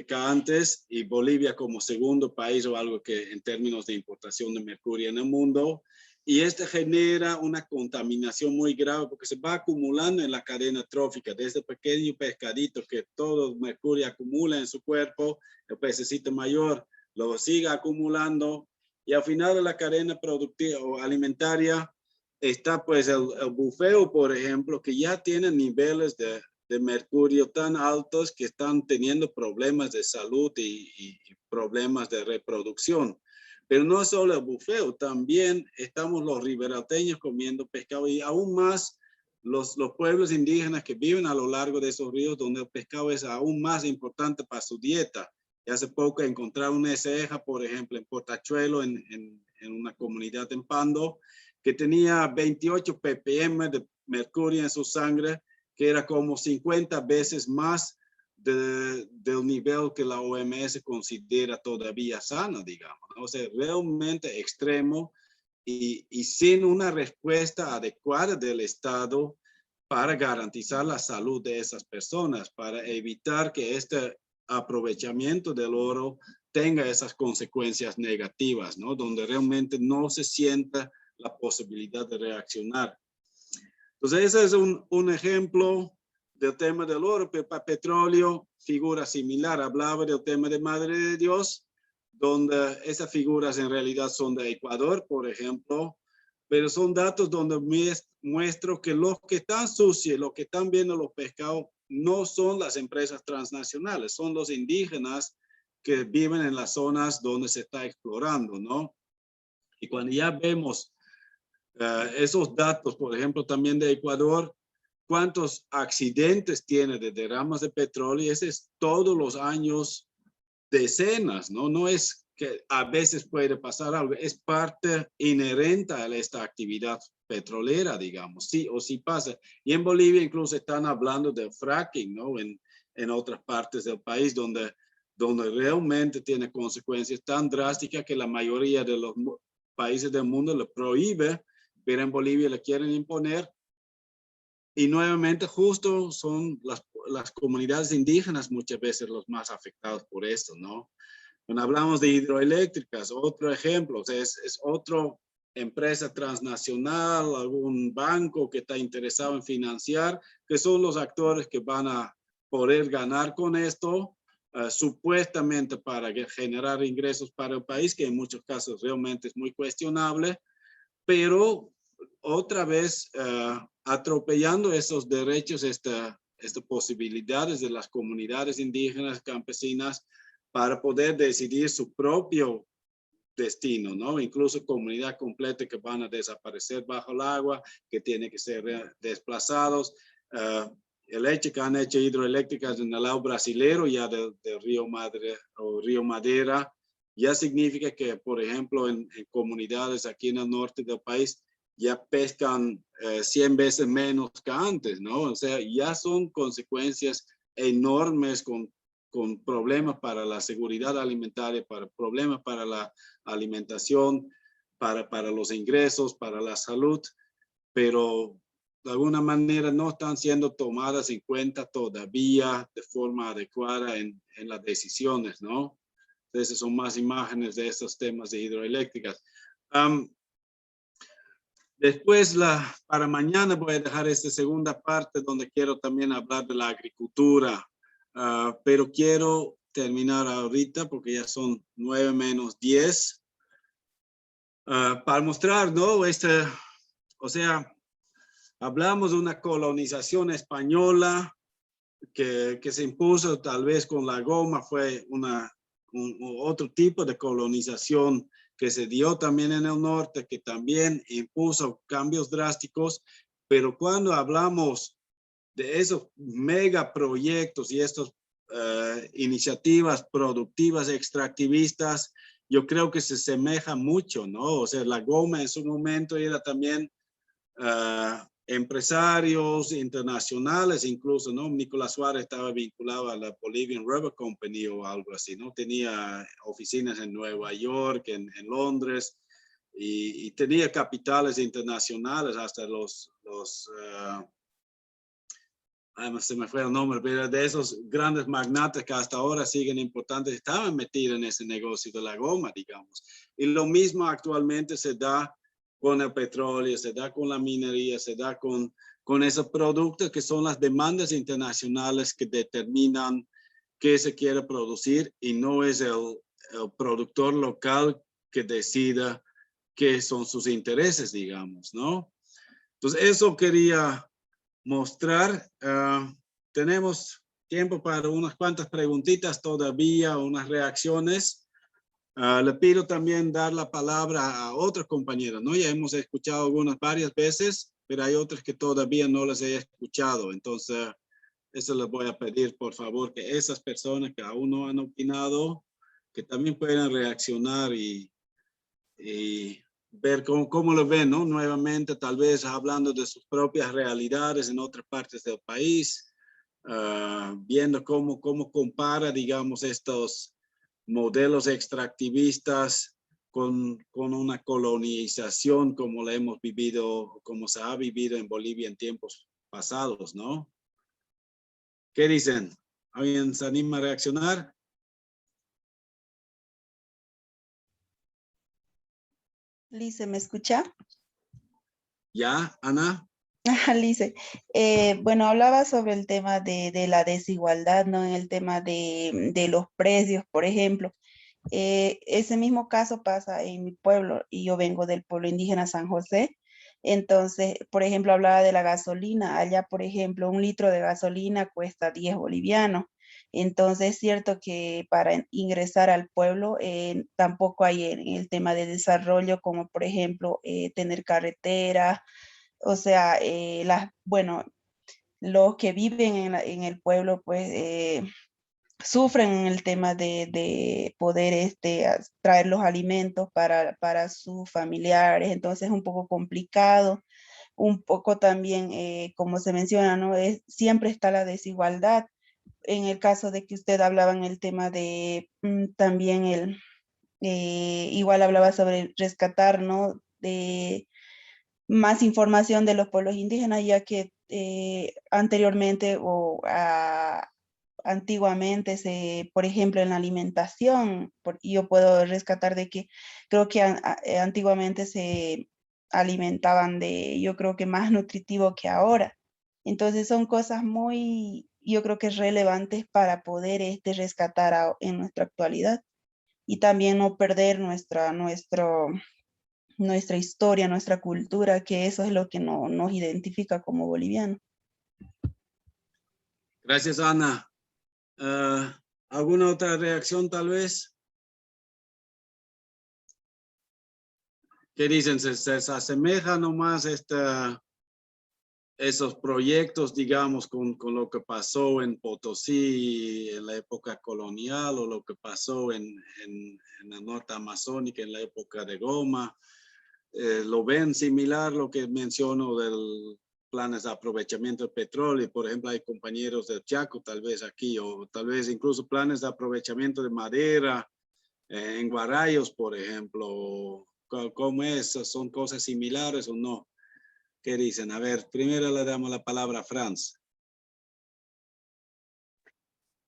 antes, y Bolivia como segundo país o algo que en términos de importación de mercurio en el mundo. Y esto genera una contaminación muy grave porque se va acumulando en la cadena trófica, desde pequeño pescadito que todo el mercurio acumula en su cuerpo, el pececito mayor lo sigue acumulando, y al final de la cadena productiva o alimentaria está pues el bufeo, por ejemplo, que ya tiene niveles de mercurio tan altos que están teniendo problemas de salud y problemas de reproducción. Pero no solo el bufeo, también estamos los riberateños comiendo pescado, y aún más los pueblos indígenas que viven a lo largo de esos ríos, donde el pescado es aún más importante para su dieta. Y hace poco encontraron una ceja, por ejemplo, en Portachuelo, en una comunidad en Pando, que tenía 28 ppm de mercurio en su sangre, que era como 50 veces más del nivel que la OMS considera todavía sano, digamos, ¿no? O sea, realmente extremo, y sin una respuesta adecuada del Estado para garantizar la salud de esas personas, para evitar que este aprovechamiento del oro tenga esas consecuencias negativas, ¿no? Donde realmente no se sienta la posibilidad de reaccionar. Entonces, ese es un ejemplo del tema del oro. Pero para petróleo, figura similar. Hablaba del tema de Madre de Dios, donde esas figuras en realidad son de Ecuador, por ejemplo, pero son datos donde muestro que los que están sucios, los que están viendo los pescados, no son las empresas transnacionales, son los indígenas que viven en las zonas donde se está explorando, ¿no? Y cuando ya vemos esos datos, por ejemplo, también de Ecuador, cuántos accidentes tiene de derramas de petróleo, y ese es todos los años decenas, ¿no? No es que a veces puede pasar algo, es parte inherente a esta actividad petrolera, digamos, sí o sí pasa. Y en Bolivia incluso están hablando de fracking, ¿no? En otras partes del país donde realmente tiene consecuencias tan drásticas que la mayoría de los países del mundo lo prohíbe, pero en Bolivia le quieren imponer. Y nuevamente justo son las comunidades indígenas muchas veces los más afectados por esto, ¿no? Cuando hablamos de hidroeléctricas, otro ejemplo, o sea, es otra empresa transnacional, algún banco que está interesado en financiar, que son los actores que van a poder ganar con esto, supuestamente para generar ingresos para el país, que en muchos casos realmente es muy cuestionable, pero otra vez atropellando esos derechos, estas posibilidades de las comunidades indígenas, campesinas, para poder decidir su propio destino, ¿no? Incluso comunidad completa que van a desaparecer bajo el agua, que tienen que ser desplazados. El hecho que han hecho hidroeléctricas en el lado brasilero, ya del Río Madre o Río Madera, ya significa que, por ejemplo, en comunidades aquí en el norte del país, ya pescan 100 veces menos que antes, ¿no? O sea, ya son consecuencias enormes con problemas para la seguridad alimentaria, para problemas para la alimentación, para los ingresos, para la salud, pero de alguna manera no están siendo tomadas en cuenta todavía de forma adecuada en las decisiones, ¿no? Entonces son más imágenes de estos temas de hidroeléctricas. Después, para mañana voy a dejar esta segunda parte donde quiero también hablar de la agricultura, pero quiero terminar ahorita porque ya son 9 menos 10, para mostrar, ¿no? O sea, hablamos de una colonización española que se impuso tal vez con la goma, fue otro tipo de colonización que se dio también en el norte, que también impuso cambios drásticos, pero cuando hablamos de esos megaproyectos y estas iniciativas productivas extractivistas, yo creo que se asemeja mucho, ¿no? O sea, la goma en su momento era también empresarios internacionales, incluso, ¿no? Nicolás Suárez estaba vinculado a la Bolivian Rubber Company o algo así, ¿no? Tenía oficinas en Nueva York, en Londres, y tenía capitales internacionales, hasta se me fue el nombre, pero de esos grandes magnates que hasta ahora siguen importantes, estaban metidos en ese negocio de la goma, digamos. Y lo mismo actualmente se da con el petróleo, se da con la minería, se da con esos productos que son las demandas internacionales que determinan qué se quiere producir, y no es el productor local que decida qué son sus intereses, digamos, ¿no? Entonces, eso quería mostrar. Tenemos tiempo para unas cuantas preguntitas todavía, unas reacciones. Le pido también dar la palabra a otros compañeros, ¿no? Ya hemos escuchado algunas varias veces, pero hay otros que todavía no les he escuchado. Entonces, eso les voy a pedir, por favor, que esas personas que aún no han opinado, que también puedan reaccionar y ver cómo lo ven, ¿no? Nuevamente, tal vez hablando de sus propias realidades en otras partes del país, viendo cómo compara, digamos, estos modelos extractivistas con una colonización como la hemos vivido, como se ha vivido en Bolivia en tiempos pasados, ¿no? ¿Qué dicen? ¿Alguien se anima a reaccionar? Lice, ¿me escucha? ¿Ya, Ana? Lice, bueno, hablaba sobre el tema de la desigualdad, ¿no? En el tema de los precios, por ejemplo. Ese mismo caso pasa en mi pueblo y yo vengo del pueblo indígena San José. Entonces, por ejemplo, hablaba de la gasolina. Allá, por ejemplo, un litro de gasolina cuesta 10 bolivianos. Entonces es cierto que para ingresar al pueblo tampoco hay en el tema de desarrollo, como por ejemplo tener carretera, o sea, bueno, los que viven en el pueblo pues sufren en el tema de poder traer los alimentos para sus familiares, entonces es un poco complicado, un poco también, como se menciona, ¿no? Siempre está la desigualdad. En el caso de que usted hablaba en el tema de también igual hablaba sobre rescatar, ¿no? De más información de los pueblos indígenas, ya que anteriormente o antiguamente, por ejemplo, en la alimentación, yo puedo rescatar de que creo que antiguamente se alimentaban yo creo que más nutritivo que ahora. Entonces son cosas muy, yo creo que relevantes para poder rescatar en nuestra actualidad y también no perder nuestra historia, nuestra cultura, que eso es lo que nos identifica como bolivianos. Gracias, Ana. ¿Alguna otra reacción tal vez? ¿Qué dicen? ¿Se asemeja nomás esos proyectos, digamos, con lo que pasó en Potosí en la época colonial o lo que pasó en la norte amazónica en la época de Goma? ¿Lo ven similar lo que menciono del planes de aprovechamiento del petróleo? Por ejemplo, hay compañeros del Chaco tal vez aquí, o tal vez incluso planes de aprovechamiento de madera en Guarayos, por ejemplo. ¿Cómo es? ¿Son cosas similares o no? ¿Qué dicen? A ver, primero le damos la palabra a Franz.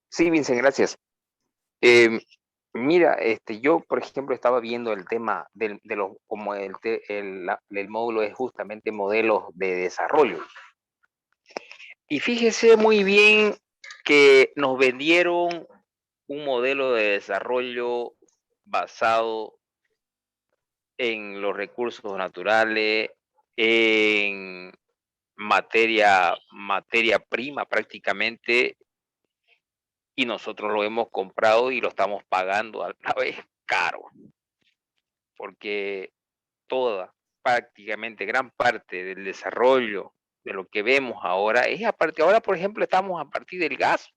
Sí, Vincent, gracias. Mira, yo, por ejemplo, estaba viendo el tema como el módulo es justamente modelos de desarrollo. Y fíjese muy bien que nos vendieron un modelo de desarrollo basado en los recursos naturales, en materia prima prácticamente, y nosotros lo hemos comprado y lo estamos pagando a la vez caro, porque prácticamente gran parte del desarrollo de lo que vemos ahora es ahora por ejemplo estamos a partir del gas,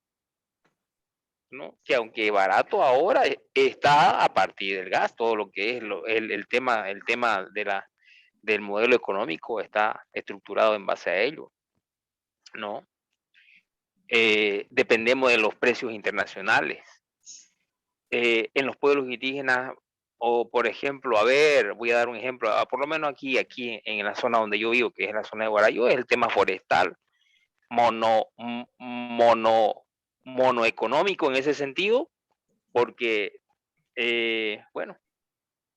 ¿no? Que aunque barato ahora está a partir del gas, todo lo que es el tema del modelo económico está estructurado en base a ello, ¿no? Dependemos de los precios internacionales. En los pueblos indígenas, o por ejemplo, voy a dar un ejemplo, por lo menos aquí en la zona donde yo vivo, que es la zona de Guarayo, es el tema forestal, monoeconómico en ese sentido, porque, bueno,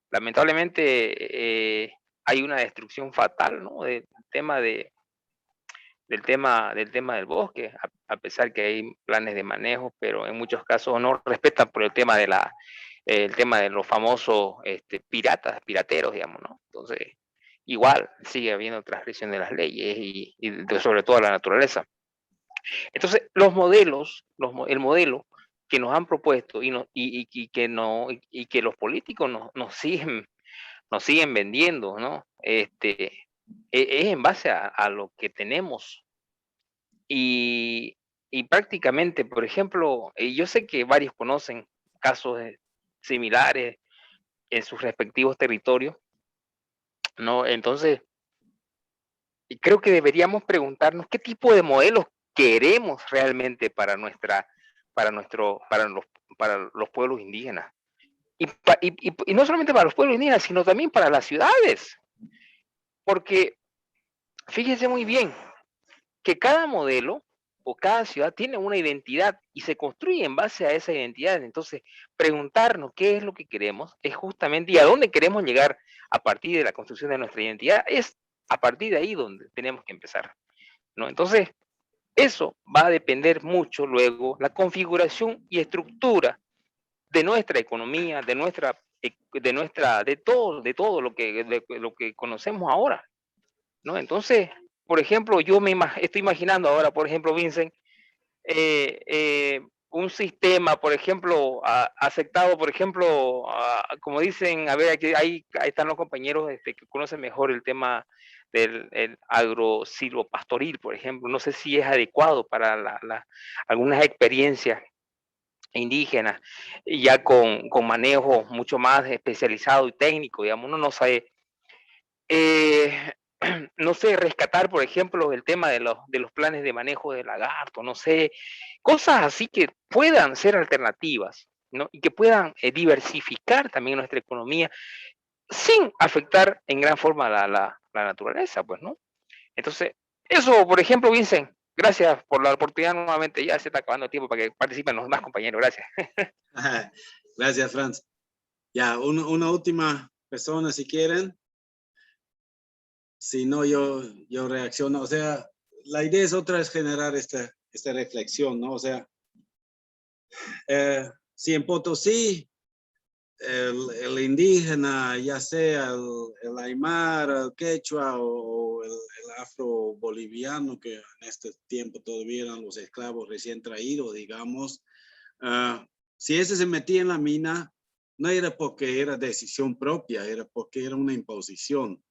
lamentablemente hay una destrucción fatal, ¿no? Del tema del bosque, a pesar que hay planes de manejo, pero en muchos casos no respetan por el tema de los famosos pirateros, digamos, ¿no? Entonces, igual sigue habiendo transgresión de las leyes y sobre todo la naturaleza. Entonces, el modelo que nos han propuesto y que los políticos nos siguen vendiendo, ¿no? Es en base a lo que tenemos. Y prácticamente, por ejemplo, yo sé que varios conocen casos similares en sus respectivos territorios, ¿no? Entonces, creo que deberíamos preguntarnos qué tipo de modelos queremos realmente para los pueblos indígenas. Y no solamente para los pueblos indígenas, sino también para las ciudades. Porque fíjense muy bien que cada modelo o cada ciudad tiene una identidad y se construye en base a esa identidad. Entonces, preguntarnos qué es lo que queremos es justamente y a dónde queremos llegar a partir de la construcción de nuestra identidad, es a partir de ahí donde tenemos que empezar, ¿no? Entonces, eso va a depender mucho luego la configuración y estructura de nuestra economía, de todo lo que conocemos ahora, ¿no? Entonces, por ejemplo, yo estoy imaginando ahora, por ejemplo, Vincent, un sistema, por ejemplo, aceptado, por ejemplo, como dicen, a ver, aquí, ahí están los compañeros que conocen mejor el tema del agrosilvopastoril, por ejemplo. No sé si es adecuado para algunas experiencias indígenas, y ya con manejo mucho más especializado y técnico, digamos, uno no sabe. No sé, rescatar, por ejemplo, el tema de los planes de manejo de lagarto, no sé, cosas así que puedan ser alternativas, ¿no? Y que puedan diversificar también nuestra economía sin afectar en gran forma la naturaleza, pues, ¿no? Entonces, eso, por ejemplo, Vincent, gracias por la oportunidad nuevamente, ya se está acabando el tiempo para que participen los demás compañeros, gracias. Gracias, Franz. Ya, una última persona, si quieren. Si no, yo reacciono. O sea, la idea es otra vez generar esta reflexión, ¿no? O sea, si en Potosí el indígena, ya sea el aymar, el quechua o el afro-boliviano, que en este tiempo todavía eran los esclavos recién traídos, digamos, si ese se metía en la mina, no era porque era decisión propia, era porque era una imposición.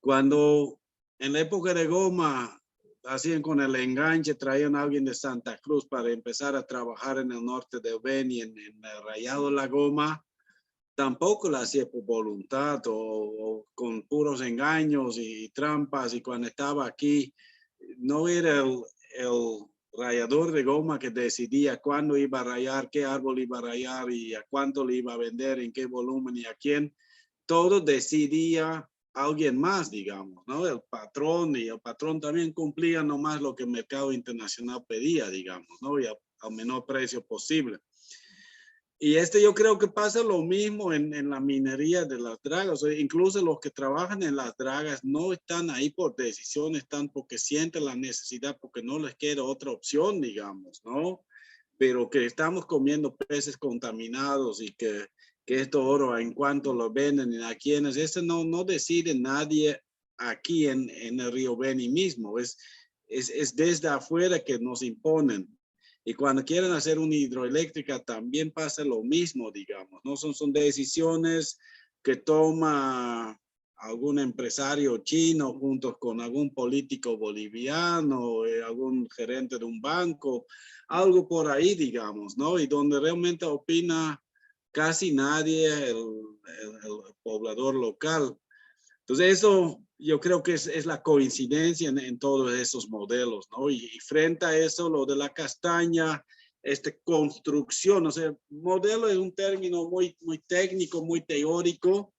Cuando en la época de Goma hacían con el enganche, traían a alguien de Santa Cruz para empezar a trabajar en el norte de Beni, en el Rayado de la Goma, tampoco lo hacía por voluntad o con puros engaños y trampas. Y cuando estaba aquí, no era el rayador de goma que decidía cuándo iba a rayar, qué árbol iba a rayar y a cuánto le iba a vender, en qué volumen y a quién. Todo decidía alguien más, digamos, ¿no? El patrón, y el patrón también cumplía nomás lo que el mercado internacional pedía, digamos, ¿no? Y al menor precio posible. Y yo creo que pasa lo mismo en la minería de las dragas. O sea, incluso los que trabajan en las dragas no están ahí por decisión, están porque sienten la necesidad, porque no les queda otra opción, digamos, ¿no? Pero que estamos comiendo peces contaminados y que esto oro en cuanto lo venden y a quienes, eso no decide nadie aquí en el río Beni mismo. Es desde afuera que nos imponen. Y cuando quieren hacer una hidroeléctrica también pasa lo mismo, digamos, ¿no? Son decisiones que toma algún empresario chino junto con algún político boliviano, algún gerente de un banco, algo por ahí, digamos, ¿no? Y donde realmente opina casi nadie, el poblador local. Entonces eso yo creo que es la coincidencia en todos esos modelos, ¿no? Y frente a eso, lo de la castaña, construcción, o sea, modelo es un término muy técnico, muy teórico,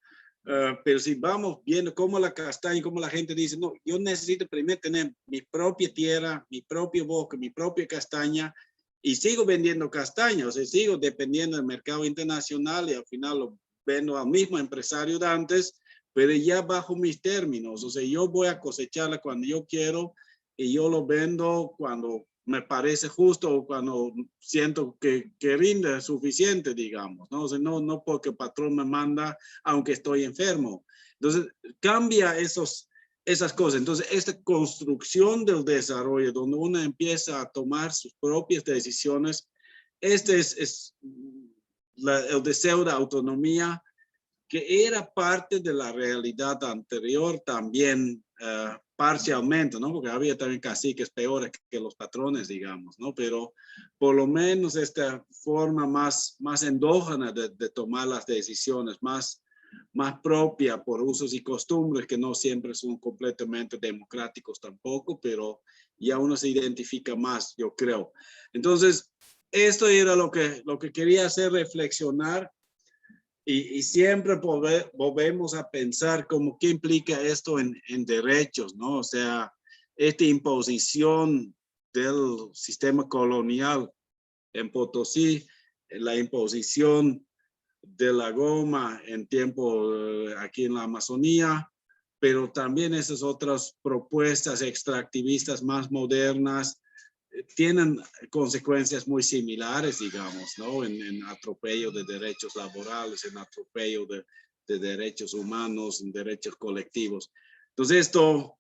pero si vamos viendo cómo la castaña, cómo la gente dice, no, yo necesito primero tener mi propia tierra, mi propio bosque, mi propia castaña, y sigo vendiendo castaña, o sea, sigo dependiendo del mercado internacional y al final lo vendo al mismo empresario de antes, pero ya bajo mis términos. O sea, yo voy a cosecharla cuando yo quiero y yo lo vendo cuando me parece justo o cuando siento que rinde suficiente, digamos, ¿no? O sea, no porque el patrón me manda, aunque estoy enfermo. Entonces, cambia esas cosas. Entonces, esta construcción del desarrollo, donde uno empieza a tomar sus propias decisiones, es el deseo de autonomía, que era parte de la realidad anterior también parcialmente, ¿no? Porque había también caciques peores que los patrones, digamos, ¿no? Pero por lo menos esta forma más endógena de tomar las decisiones, más propia por usos y costumbres que no siempre son completamente democráticos tampoco, pero ya uno se identifica más, yo creo. Entonces, esto era lo que quería hacer reflexionar. Y siempre volvemos a pensar como qué implica esto en derechos, ¿no? O sea, esta imposición del sistema colonial en Potosí, la imposición de la goma en tiempo aquí en la Amazonía, pero también esas otras propuestas extractivistas más modernas tienen consecuencias muy similares, digamos, ¿no? En atropello de derechos laborales, en atropello de derechos humanos, en derechos colectivos. Entonces esto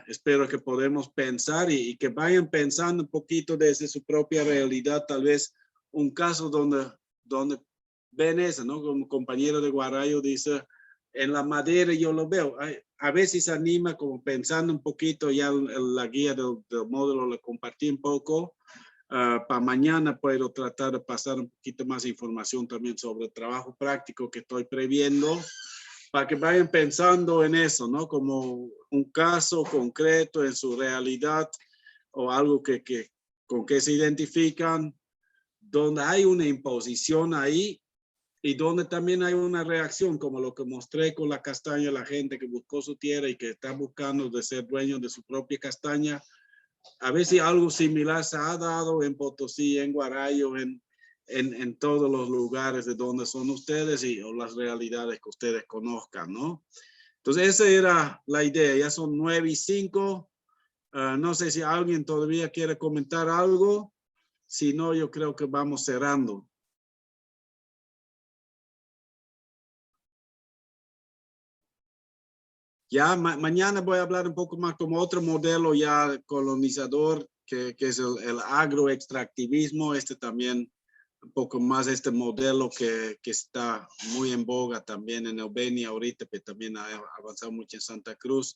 espero que podamos pensar y que vayan pensando un poquito desde su propia realidad, tal vez un caso donde ven eso, ¿no? Como compañero de Guarayo dice, en la madera yo lo veo. A veces se anima como pensando un poquito, ya la guía del módulo le compartí un poco. Para mañana puedo tratar de pasar un poquito más información también sobre el trabajo práctico que estoy previendo, para que vayan pensando en eso, ¿no? Como un caso concreto en su realidad o algo con que se identifican, donde hay una imposición ahí y donde también hay una reacción, como lo que mostré con la castaña, la gente que buscó su tierra y que está buscando de ser dueño de su propia castaña. A veces algo similar se ha dado en Potosí, en Guarayo, en todos los lugares de donde son ustedes o las realidades que ustedes conozcan, ¿no? Entonces esa era la idea. Ya son 9:05. No sé si alguien todavía quiere comentar algo. Si no, yo creo que vamos cerrando. Ya mañana voy a hablar un poco más como otro modelo ya colonizador, que es el agroextractivismo. También un poco más este modelo que está muy en boga también en el Beni ahorita, pero también ha avanzado mucho en Santa Cruz.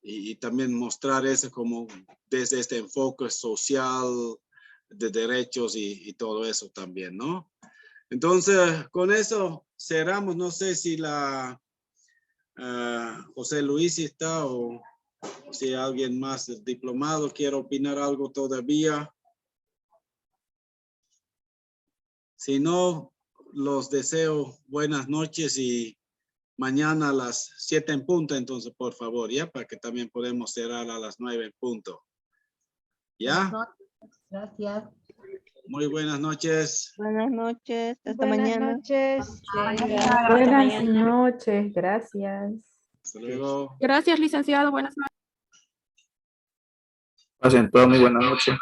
Y también mostrar eso como desde este enfoque social de derechos y todo eso también, ¿no? Entonces, con eso cerramos. No sé si José Luis está o si alguien más diplomado quiere opinar algo todavía. Si no, los deseo buenas noches y mañana a las 7 en punto, entonces, por favor, ya, para que también podamos cerrar a las 9 en punto. ¿Ya? Gracias. Muy buenas noches. Buenas noches, hasta Buenas mañana. noches. Buenas noches, gracias. Hasta luego. Gracias, licenciado. Buenas noches. Pasen todas muy buenas noches.